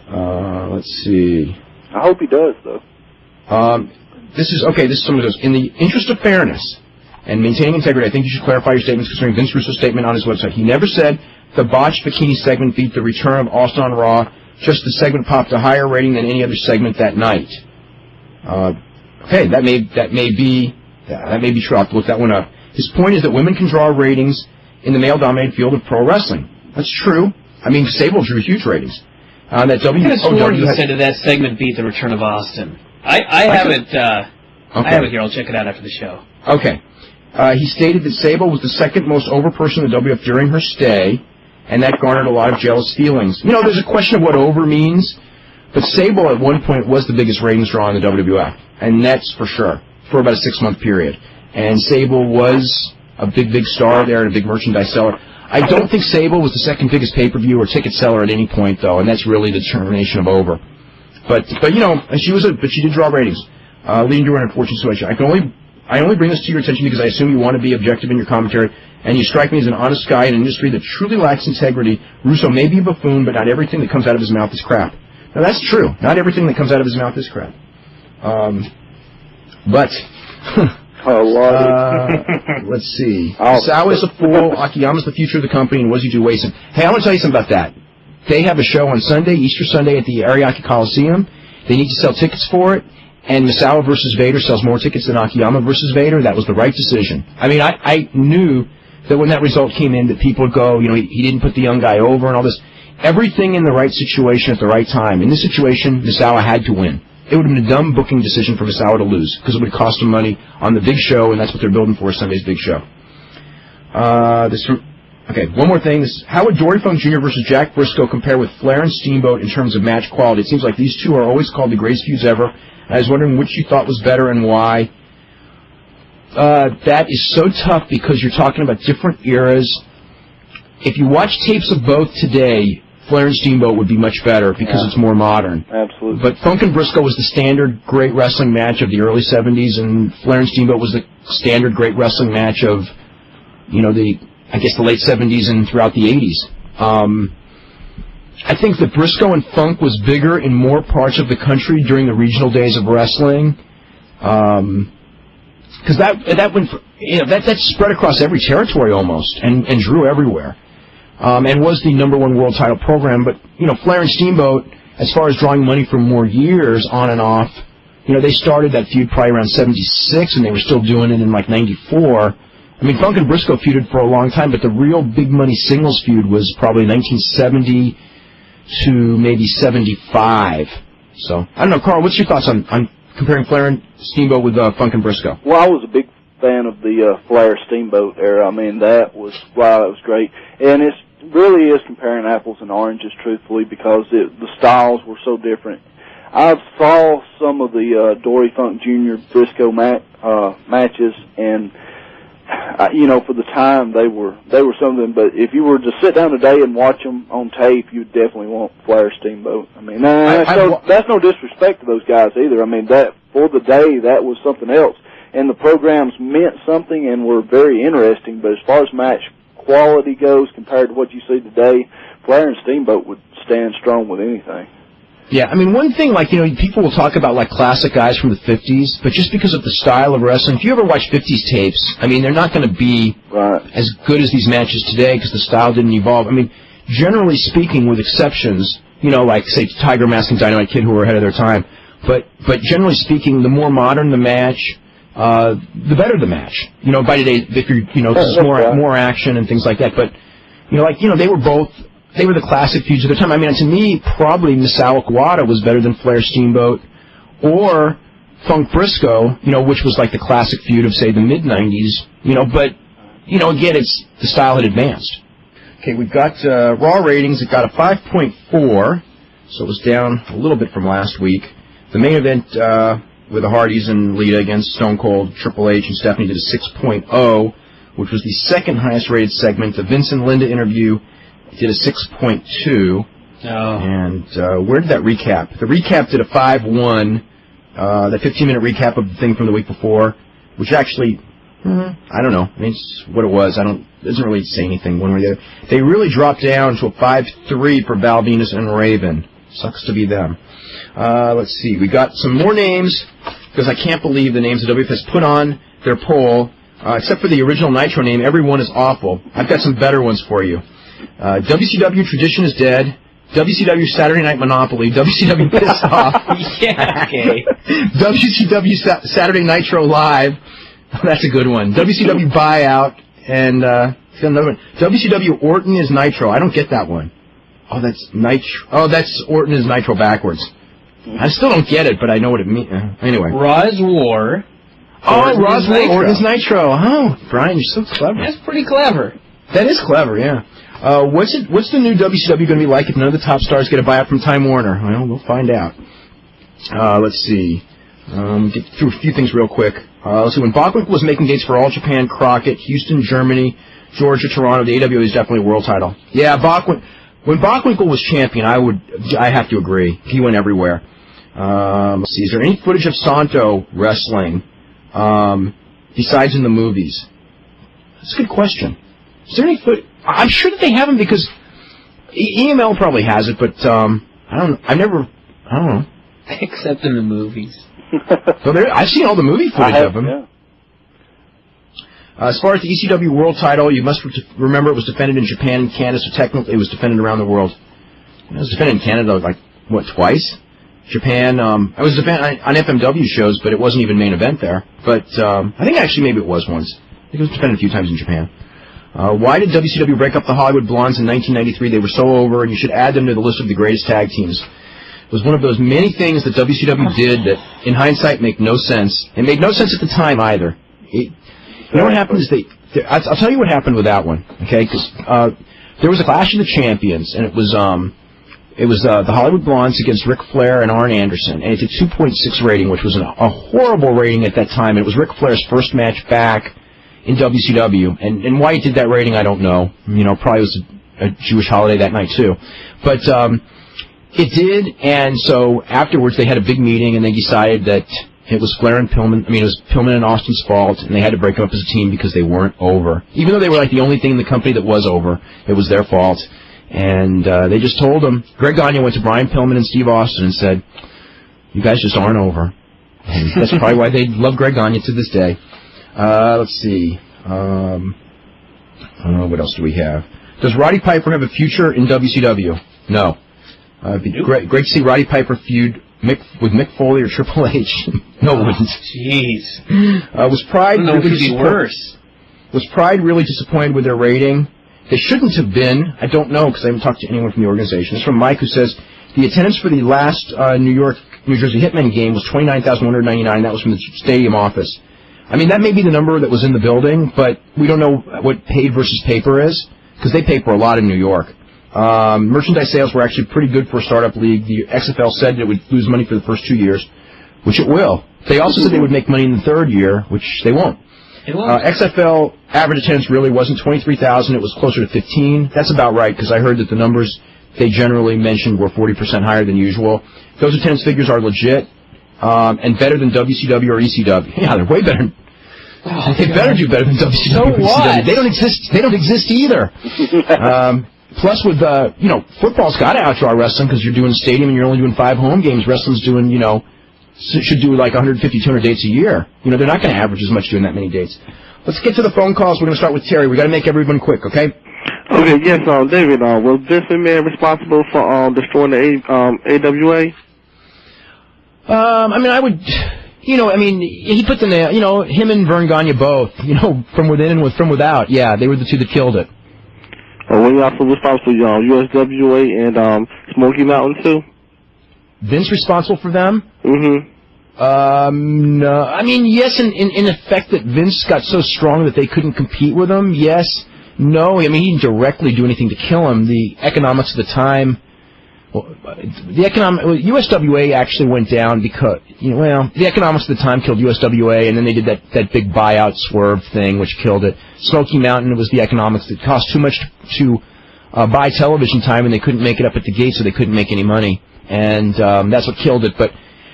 Let's see. I hope he does, though. This is someone who goes, in the interest of fairness and maintaining integrity, I think you should clarify your statements concerning Vince Russo's statement on his website. He never said the botched bikini segment beat the return of Austin on Raw. Just the segment popped a higher rating than any other segment that night. That may be true. I'll have to look that one up. His point is that women can draw ratings in the male-dominated field of pro wrestling. That's true. I mean, Sable drew huge ratings. I could have sworn he said that segment beat the return of Austin. I have it. I have it here. I'll check it out after the show. Okay. He stated that Sable was the second most over person in the WWF during her stay, and that garnered a lot of jealous feelings. There's a question of what over means, but Sable at one point was the biggest ratings draw in the WWF, and that's for sure, for about a 6-month period. And Sable was a big star there and a big merchandise seller. I don't think Sable was the second biggest pay-per-view or ticket seller at any point, though, and that's really the determination of over. But she did draw ratings, leading to an unfortunate situation. I only bring this to your attention because I assume you want to be objective in your commentary, and you strike me as an honest guy in an industry that truly lacks integrity. Russo may be a buffoon, but not everything that comes out of his mouth is crap. Now, that's true. Not everything that comes out of his mouth is crap. But... let's see. Sawa is a fool. Akiyama's the future of the company, and what does he do wasting? Hey, I want to tell you something about that. They have a show on Sunday, Easter Sunday, at the Ariake Coliseum. They need to sell tickets for it, and Misawa versus Vader sells more tickets than Akiyama versus Vader. That was the right decision. I mean, I knew that when that result came in, that people would go, he didn't put the young guy over and all this. Everything in the right situation at the right time. In this situation, Misawa had to win. It would have been a dumb booking decision for Misawa to lose because it would cost him money on the big show, and that's what they're building for, Sunday's big show. One more thing. How would Dory Funk Jr. versus Jack Briscoe compare with Flair and Steamboat in terms of match quality? It seems like these two are always called the greatest feuds ever. I was wondering which you thought was better and why. That is so tough because you're talking about different eras. If you watch tapes of both today, Flair and Steamboat would be much better because it's more modern. Absolutely. But Funk and Briscoe was the standard great wrestling match of the early 70s, and Flair and Steamboat was the standard great wrestling match of, the late 70s and throughout the 80s. I think that Briscoe and Funk was bigger in more parts of the country during the regional days of wrestling. Because that went, that spread across every territory almost, and drew everywhere. and was the #1 world title program. But, Flair and Steamboat, as far as drawing money for more years on and off, they started that feud probably around 76, and they were still doing it in, 94. I mean, Funk and Briscoe feuded for a long time, but the real big money singles feud was probably 1970 to maybe 75. So, I don't know, Karl, what's your thoughts on comparing Flair and Steamboat with Funk and Briscoe? Well, I was a big fan of the Flair Steamboat era. I mean, that was great. And it really is comparing apples and oranges, truthfully, because the styles were so different. I saw some of the Dory Funk Jr. Briscoe matches, and for the time they were something. But if you were to sit down today and watch them on tape, you'd definitely want Flair Steamboat. I mean, that's no disrespect to those guys either. I mean, that for the day, that was something else, and the programs meant something and were very interesting. But as far as match quality goes, compared to what you see today, Flair and Steamboat would stand strong with anything. Yeah, I mean, one thing, people will talk about, classic guys from the 50s, but just because of the style of wrestling, if you ever watch 50s tapes, I mean, they're not going to be as good as these matches today because the style didn't evolve. I mean, generally speaking, with exceptions, say, Tiger Mask and Dynamite Kid, who were ahead of their time, but generally speaking, the more modern the match, the better the match. By today, if you're, more action and things like that, but, they were the classic feuds of their time. I mean, to me, probably Misawa Kawada was better than Flair Steamboat or Funk Briscoe, which was the classic feud of, say, the mid-90s, but, again, the style had advanced. Okay, we've got Raw ratings. It got a 5.4, so it was down a little bit from last week. The main event with the Hardys and Lita against Stone Cold, Triple H, and Stephanie did a 6.0, which was the second highest rated segment. The Vince and Linda interview did a 6.2. Oh. And where did that recap? The recap did a 5.1. The 15-minute recap of the thing from the week before, which actually, I don't know. I mean, it's what it was. It doesn't really say anything one way or the other. They really dropped down to a 5.3 for Val Venus and Raven. Sucks to be them. Let's see. We got some more names, because I can't believe the names the WF has put on their poll. Except for the original Nitro name, everyone is awful. I've got some better ones for you. WCW Tradition is dead. WCW Saturday Night Monopoly. WCW Piss Off. Yeah, okay. WCW Saturday Nitro Live. That's a good one. WCW Buyout. And another one. WCW Orton is Nitro. I don't get that one. Oh, that's Nitro. Oh, that's Orton is Nitro backwards. I still don't get it, but I know what it means. Anyway. Raw is War. Oh, Raw's War. Orton is Nitro. Oh, Brian, you're so clever. That's pretty clever. That is clever, yeah. What's the new WCW going to be like if none of the top stars get a buyout from Time Warner? Well, we'll find out. Let's see. Get through a few things real quick. Let's see. When Bockwinkel was making dates for All Japan, Crockett, Houston, Germany, Georgia, Toronto, the AWA is definitely a world title. Yeah, when Bockwinkel was champion, I have to agree. He went everywhere. Let's see. Is there any footage of Santo wrestling besides in the movies? That's a good question. Is there any footage? I'm sure that they have them because EML probably has it, but I don't know. Except in the movies. So I've seen all the movie footage of them. Yeah. As far as the ECW World Title, you must remember it was defended in Japan and Canada, so technically it was defended around the world. It was defended in Canada, twice? Japan, I was defended on FMW shows, but it wasn't even main event there. But I think actually maybe it was once. I think it was defended a few times in Japan. Why did WCW break up the Hollywood Blondes in 1993? They were so over, and you should add them to the list of the greatest tag teams. It was one of those many things that WCW did that, in hindsight, make no sense. It made no sense at the time, either. You know what happened is I'll tell you what happened with that one, okay? Because there was a Clash of the Champions, and it was the Hollywood Blondes against Ric Flair and Arn Anderson, and it did 2.6 rating, which was a horrible rating at that time. And it was Ric Flair's first match back in WCW, and why it did that rating, I don't know. Probably was a Jewish holiday that night too. But it did, and so afterwards they had a big meeting, and they decided that it was Flair and Pillman. I mean, it was Pillman and Austin's fault, and they had to break them up as a team because they weren't over. Even though they were the only thing in the company that was over, it was their fault. And they just told them. Greg Gagne went to Brian Pillman and Steve Austin and said, "You guys just aren't over." And that's probably why they love Greg Gagne to this day. Let's see. What else do we have? Does Roddy Piper have a future in WCW? No. It'd be great to see Roddy Piper feud with Mick Foley or Triple H. No, it wouldn't. Jeez. Was Pride really worse? Was Pride really disappointed with their rating? They shouldn't have been. I don't know because I haven't talked to anyone from the organization. It's from Mike, who says the attendance for the last New Jersey Hitmen game was 29,199. That was from the stadium office. I mean, that may be the number that was in the building, but we don't know what paid versus paper is because they paper a lot in New York. Merchandise sales were actually pretty good for a startup league. The XFL said it would lose money for the first 2 years, which it will. They also said they would make money in the third year, which they won't. XFL average attendance really wasn't 23,000. It was closer to 15. That's about right because I heard that the numbers they generally mentioned were 40% higher than usual. Those attendance figures are legit and better than WCW or ECW. Yeah, they're way better. They better do better than WCW or ECW. They don't exist either. Plus, with football's got to outdraw wrestling because you're doing a stadium and you're only doing 5 home games. Wrestling's doing, should do like 150, 200 dates a year. They're not going to average as much doing that many dates. Let's get to the phone calls. We're going to start with Terry. We got to make everyone quick, okay? Okay, yes, David, was Vince McMahon responsible for destroying the AWA? I would, he put the nail, him and Vern Gagne both, from within and from without. Yeah, they were the two that killed it. Were you also responsible for USWA and Smoky Mountain, too? Vince responsible for them? Mm-hmm. No. I mean, yes, in effect that Vince got so strong that they couldn't compete with him, yes. No, I mean, he didn't directly do anything to kill him. The economics of the time, USWA actually went down because, the economics of the time killed USWA, and then they did that big buyout swerve thing, which killed it. Smoky Mountain, it was the economics that cost too much to buy television time, and they couldn't make it up at the gate, so they couldn't make any money. And that's what killed it. But,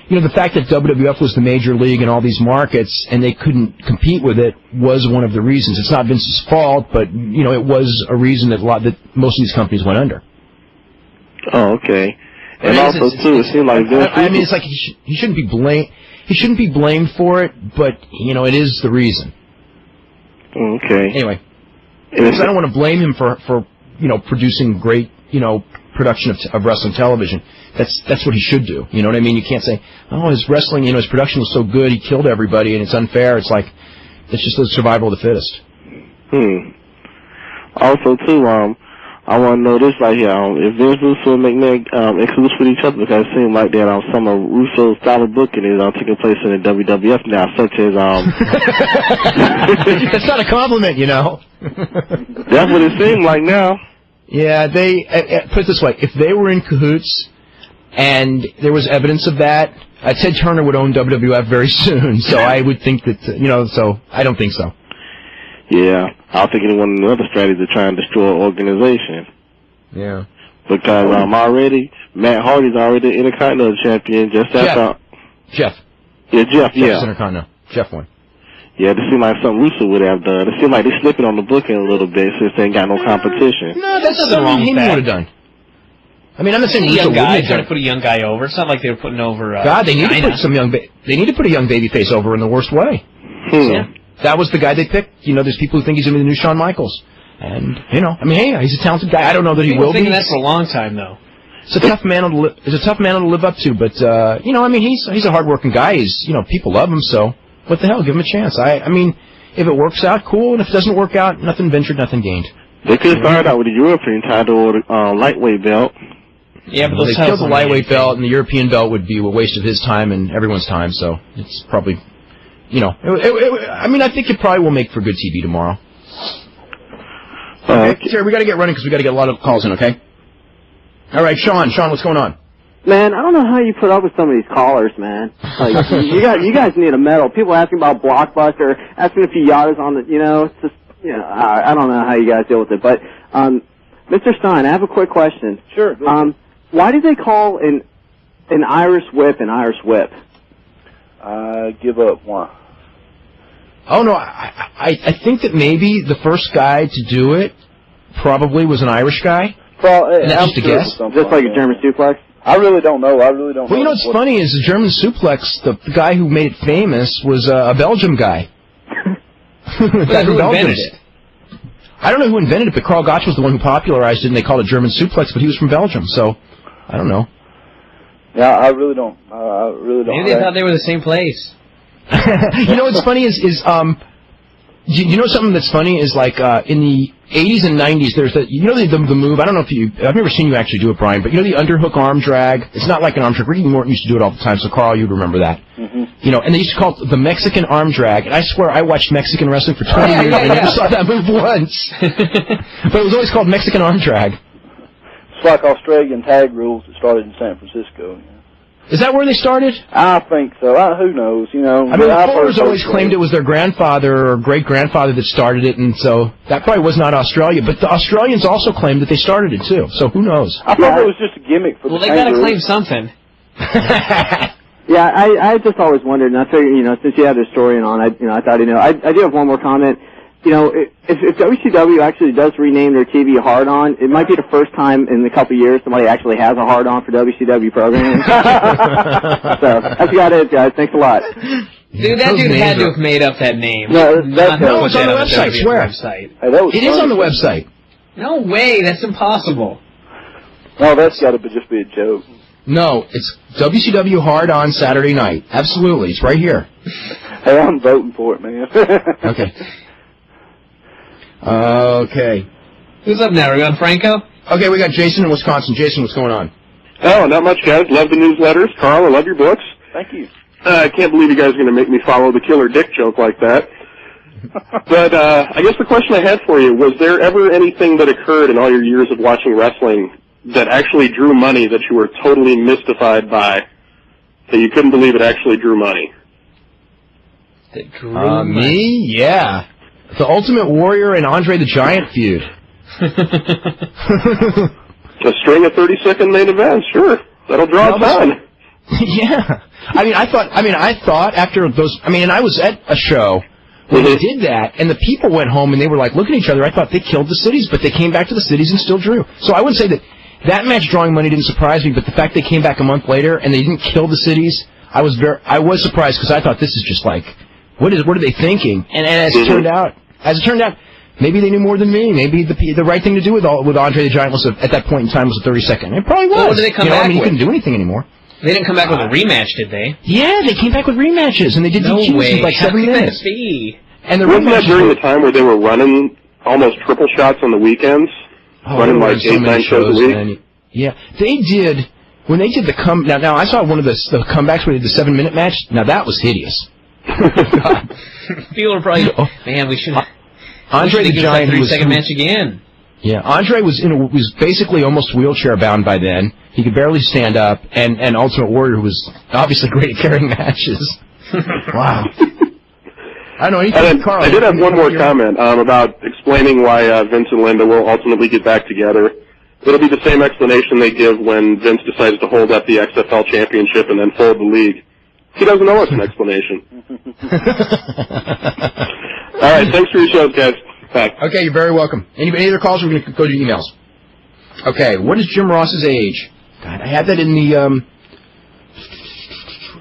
the fact that WWF was the major league in all these markets and they couldn't compete with it was one of the reasons. It's not Vince's fault, but, it was a reason that most of these companies went under. Oh, okay. And also, too, it seemed like Vince... I mean, it's like he shouldn't be blamed. He shouldn't be blamed for it, but, it is the reason. Okay. Anyway. Because I don't want to blame him for producing great, production of wrestling television. That's what he should do. You know what I mean? You can't say, his wrestling, his production was so good, he killed everybody, and it's unfair. It's like, it's just the survival of the fittest. Also, too, I want to know this right here. If Vince Russo and McMahon exclusive with each other, because it seems like that some of Russo's style of booking is taking place in the WWF now, such as... That's not a compliment, That's what it seems like now. Yeah, they put it this way: if they were in cahoots and there was evidence of that, Ted Turner would own WWF very soon. So I would think that so I don't think so. Yeah, I was thinking one of the other strategies to try and destroy an organization. Yeah, because Matt Hardy's already the Intercontinental Champion. Jeff. Yeah, Jeff. Yeah, Intercontinental. Jeff won. Yeah, it seemed like something Russo would have done. It seemed like they're slipping on the booking a little bit since they ain't got no competition. No, that's something he would have done. I mean, I'm not saying Russo wouldn't have trying to put a young guy over. It's not like they were putting over. God, they need to put they need to put a young babyface over in the worst way. Yeah. That was the guy they picked. There's people who think he's going to be the new Shawn Michaels, and hey, he's a talented guy. I don't know that he will be. That for a long time though. It's a tough man to live up to, but he's a hardworking guy. He's people love him, so what the hell? Give him a chance. I mean, if it works out, cool, and if it doesn't work out, nothing ventured, nothing gained. They could have started out with the European title or the lightweight belt. Yeah, but they killed the lightweight belt, and the European belt would be a waste of his time and everyone's time. So it's probably, I think it probably will make for good TV tomorrow. Okay, Terry, we got to get running because we got to get a lot of calls in. Okay. All right, Sean, what's going on? Man, I don't know how you put up with some of these callers, man. Like, you guys need a medal. People asking about Blockbuster, asking if Yada's on the, it's just, I don't know how you guys deal with it. But, Mr. Stein, I have a quick question. Sure. Why did they call an Irish whip an Irish whip? Give up. Why? Oh, no, I think that maybe the first guy to do it probably was an Irish guy. Well, and that's just a guess. Just like a German suplex? I really don't know. Well, what's funny is the German suplex, the guy who made it famous was a Belgium guy. The guy who invented it. I don't know who invented it, but Karl Gotch was the one who popularized it, and they called it German suplex, but he was from Belgium, so I don't know. Yeah, I really don't. Maybe they thought they were the same place. You know what's funny is you know something that's funny is like in the 80s and 90s there's the move. I don't know if I've never seen you actually do it, Brian, but you know the underhook arm drag. It's not like an arm drag. Ricky Morton used to do it all the time, so Karl, you'd remember that. Mm-hmm. You know, and they used to call it the Mexican arm drag. And I swear I watched Mexican wrestling for 20 years. I never saw that move once, but it was always called Mexican arm drag. It's like Australian tag rules that started in San Francisco. Yeah. Is that where they started? I think so. Who knows? You know. I mean, the Fullers always claimed it was their grandfather or great-grandfather that started it, and so that probably was not Australia. But the Australians also claimed that they started it, too, so who knows? I thought it was just a gimmick for the Well, they got to claim something. Yeah, I just always wondered, and I figured, you know, since you had the historian on, I thought, you know, I do have one more comment. You know, if WCW actually does rename their TV hard-on, it might be the first time in a couple of years somebody actually has a hard-on for WCW programming. So, that's about it, guys. Thanks a lot. Dude, that dude had to have made up that name. No, it's on the website. Swear. It is on the website. No way. That's impossible. No, that's got to just be a joke. No, it's WCW Hard On Saturday night. Absolutely. It's right here. Hey, I'm voting for it, man. Okay. Okay. Who's up now? Are we on Franco? Okay, we got Jason in Wisconsin. Jason, what's going on? Oh, not much, guys. Love the newsletters. Karl, I love your books. Thank you. I can't believe you guys are going to make me follow the killer dick joke like that. But I guess the question I had for you, was there ever anything that occurred in all your years of watching wrestling that actually drew money that you were totally mystified by, that you couldn't believe it actually drew money? That drew money? Me? Yeah. The Ultimate Warrior and Andre the Giant feud. A string of 30-second main events, sure. That'll draw a ton. Yeah. I thought after those, and I was at a show when they did that, and the people went home and they were like looking at each other. I thought they killed the cities, but they came back to the cities and still drew. So I wouldn't say that match drawing money didn't surprise me, but the fact they came back a month later and they didn't kill the cities, I was surprised because I thought this is just like, what are they thinking? And as it turned out, maybe they knew more than me. Maybe the right thing to do with Andre the Giant was at that point in time was a 30-second. It probably was. Well, what did they come back he with? couldn't do anything anymore. They didn't come back with a rematch, did they? Yeah, they came back with rematches, and they did DQs in like 7 minutes. And wasn't that during the time where they were running almost triple shots on the weekends? Running like 8-9 shows a week? Yeah, they did. When they did the now I saw one of the comebacks where they did the 7-minute match. Now that was hideous. People are probably, man, we should. Andre the Giant that 30-second match again. Yeah, Andre was basically almost wheelchair bound by then. He could barely stand up, and Ultimate Warrior was obviously great at carrying matches. Wow. I don't know. Karl, I did have one more comment about explaining why Vince and Linda will ultimately get back together. It'll be the same explanation they give when Vince decides to hold up the XFL championship and then fold the league. He doesn't know it's an explanation. All right, thanks for your shows, guys. Bye. Okay, you're very welcome. Any other calls? We're going to go to emails. Okay, what is Jim Ross's age? God, I had that in the,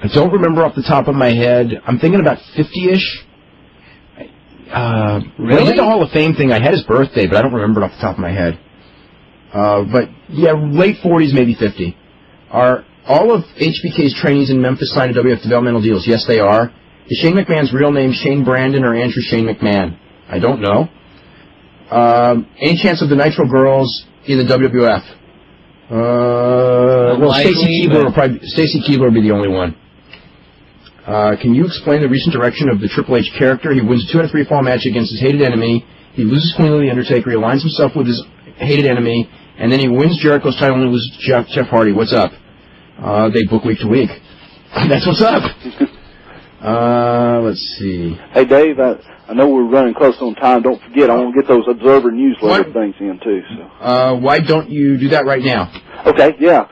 I don't remember off the top of my head. I'm thinking about 50-ish. When I did the Hall of Fame thing, I had his birthday, but I don't remember it off the top of my head. But, yeah, late 40s, maybe 50. Are all of HBK's trainees in Memphis signed to WF developmental deals? Yes, they are. Is Shane McMahon's real name Shane Brandon or Andrew Shane McMahon? I don't know. Any chance of the Nitro Girls in the WWF? Well, Stacy Keibler would be the only one. Can you explain the recent direction of the Triple H character? He wins a 2 out of 3 fall match against his hated enemy. He loses cleanly the Undertaker. He aligns himself with his hated enemy, and then he wins Jericho's title and loses Jeff Hardy. What's up? They book week to week. That's what's up. Let's see. Hey, Dave, I know we're running close on time. Don't forget, I want to get those Observer newsletter things in, too. So. Why don't you do that right now? Okay, yeah.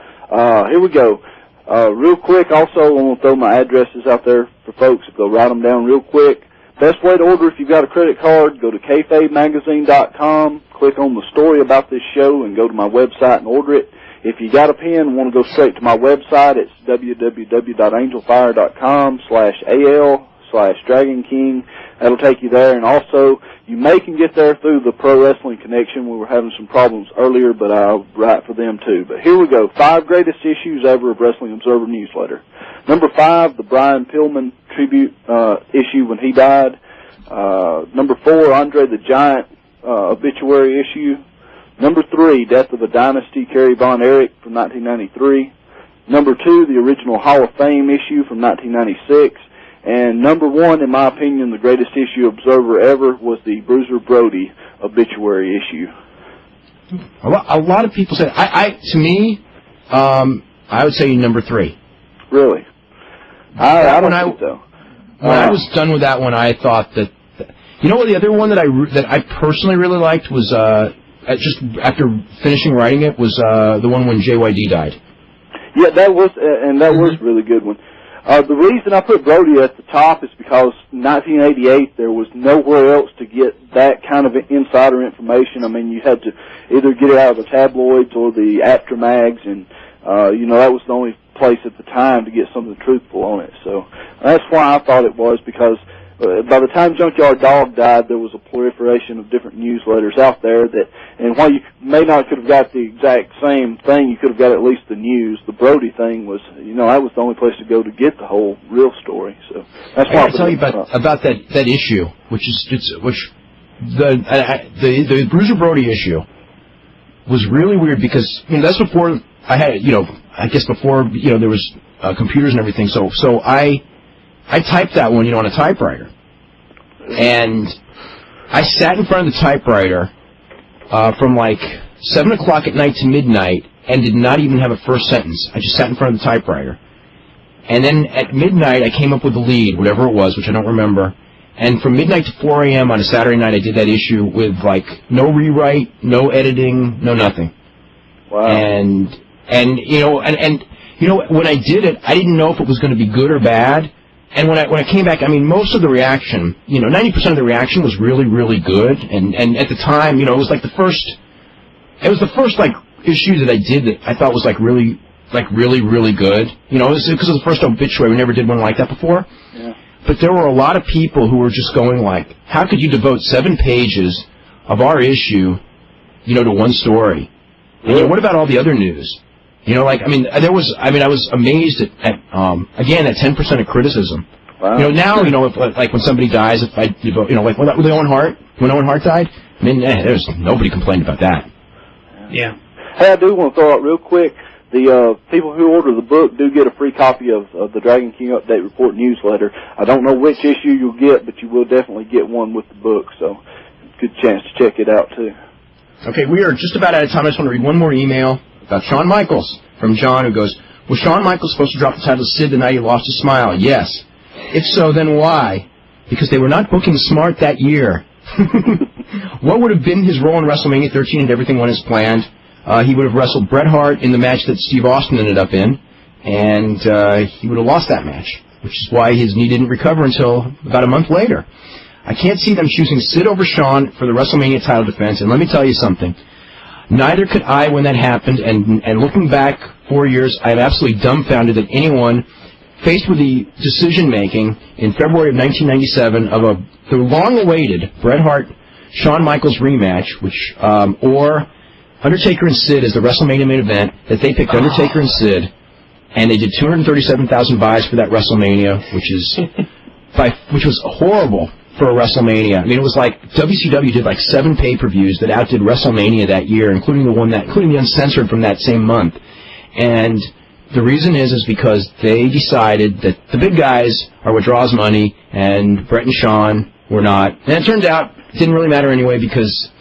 Here we go. Real quick, also, I want to throw my addresses out there for folks. Go write them down real quick. Best way to order if you've got a credit card, go to kayfabemagazine.com, click on the story about this show, and go to my website and order it. If you got a pen and want to go straight to my website, it's www.angelfire.com/AL/Dragon King. That'll take you there, and also you can get there through the Pro Wrestling Connection. We were having some problems earlier, but I'll write for them too. But here we go. 5 greatest issues ever of Wrestling Observer newsletter. Number 5, the Brian Pillman tribute issue when he died. Number 4, Andre the Giant obituary issue. Number 3, Death of a Dynasty, Kerry Von Erich from 1993. Number 2, the original Hall of Fame issue from 1996. And number 1, in my opinion, the greatest issue Observer ever was the Bruiser Brody obituary issue. A lot of people say, to me, I would say number 3. Really? I don't think so. When I was done with that one, I thought that, you know what, the other one that I personally really liked was, just after finishing writing it, was the one when JYD died. Yeah, that was a really good one. The reason I put Brody at the top is because in 1988 there was nowhere else to get that kind of insider information. I mean, you had to either get it out of the tabloids or the after mags, and that was the only place at the time to get something truthful on it. So that's why I thought it was, because by the time Junkyard Dog died, there was a proliferation of different newsletters out there and while you may not could have got the exact same thing, you could have got at least the news. The Brody thing was, that was the only place to go to get the whole real story. So that's why I gotta tell you about that issue, the Bruiser Brody issue was really weird because that's before I had I guess before there was computers and everything. So I typed that one on a typewriter, and I sat in front of the typewriter from like 7 o'clock at night to midnight and did not even have a first sentence. I just sat in front of the typewriter. And then at midnight, I came up with the lead, whatever it was, which I don't remember. And from midnight to 4 a.m. on a Saturday night, I did that issue with, like, no rewrite, no editing, no nothing. Wow. And when I did it, I didn't know if it was going to be good or bad. And when I came back, I mean, most of the reaction, 90% of the reaction was really, really good. And at the time, it was like the first issue that I did that I thought was really, really good. It was because it was the first obituary. We never did one like that before. Yeah. But there were a lot of people who were just going like, how could you devote 7 pages of our issue, to one story? And what about all the other news? I was amazed at again, at 10% of criticism. Wow. Now, if, like when somebody dies, if I devote, like with Owen Hart, when Owen Hart died, I mean, there's nobody complained about that. Yeah. Hey, I do want to throw out real quick, the people who order the book do get a free copy of the Dragon King Update Report newsletter. I don't know which issue you'll get, but you will definitely get one with the book, so good chance to check it out, too. Okay, we are just about out of time. I just want to read one more email about Shawn Michaels from John, who goes, was Shawn Michaels supposed to drop the title Sid the night he lost his smile? Yes. If so, then why? Because they were not booking smart that year. What would have been his role in WrestleMania 13 if everything went as planned? He would have wrestled Bret Hart in the match that Steve Austin ended up in, and he would have lost that match, which is why his knee didn't recover until about a month later. I can't see them choosing Sid over Shawn for the WrestleMania title defense, and let me tell you something. Neither could I when that happened, and looking back 4 years, I am absolutely dumbfounded that anyone faced with the decision-making in February of 1997 of the long-awaited Bret Hart-Shawn Michaels rematch, which or Undertaker and Sid as the WrestleMania main event, that they picked Undertaker and Sid, and they did 237,000 buys for that WrestleMania, which was horrible for a WrestleMania. I mean, it was like WCW did like 7 pay-per-views that outdid WrestleMania that year, including the uncensored from that same month. And the reason is because they decided that the big guys are what draws money, and Bret and Shawn were not. And it turned out it didn't really matter anyway because,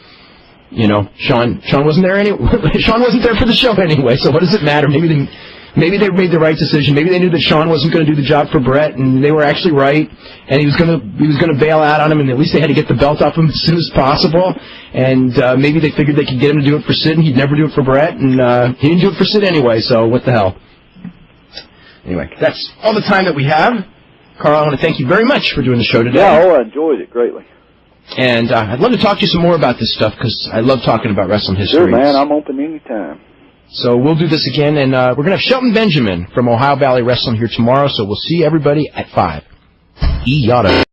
Shawn wasn't there anyway. Shawn wasn't there for the show anyway. So what does it matter? Maybe they made the right decision. Maybe they knew that Shawn wasn't going to do the job for Bret, and they were actually right. And he was going to bail out on him, and at least they had to get the belt off him as soon as possible. And maybe they figured they could get him to do it for Sid, and he'd never do it for Bret, and he didn't do it for Sid anyway. So what the hell? Anyway, that's all the time that we have. Karl, I want to thank you very much for doing the show today. Yeah, I enjoyed it greatly. And I'd love to talk to you some more about this stuff because I love talking about wrestling history. Sure, man. I'm open anytime. So we'll do this again, and we're going to have Shelton Benjamin from Ohio Valley Wrestling here tomorrow, so we'll see everybody at 5. E-Yada.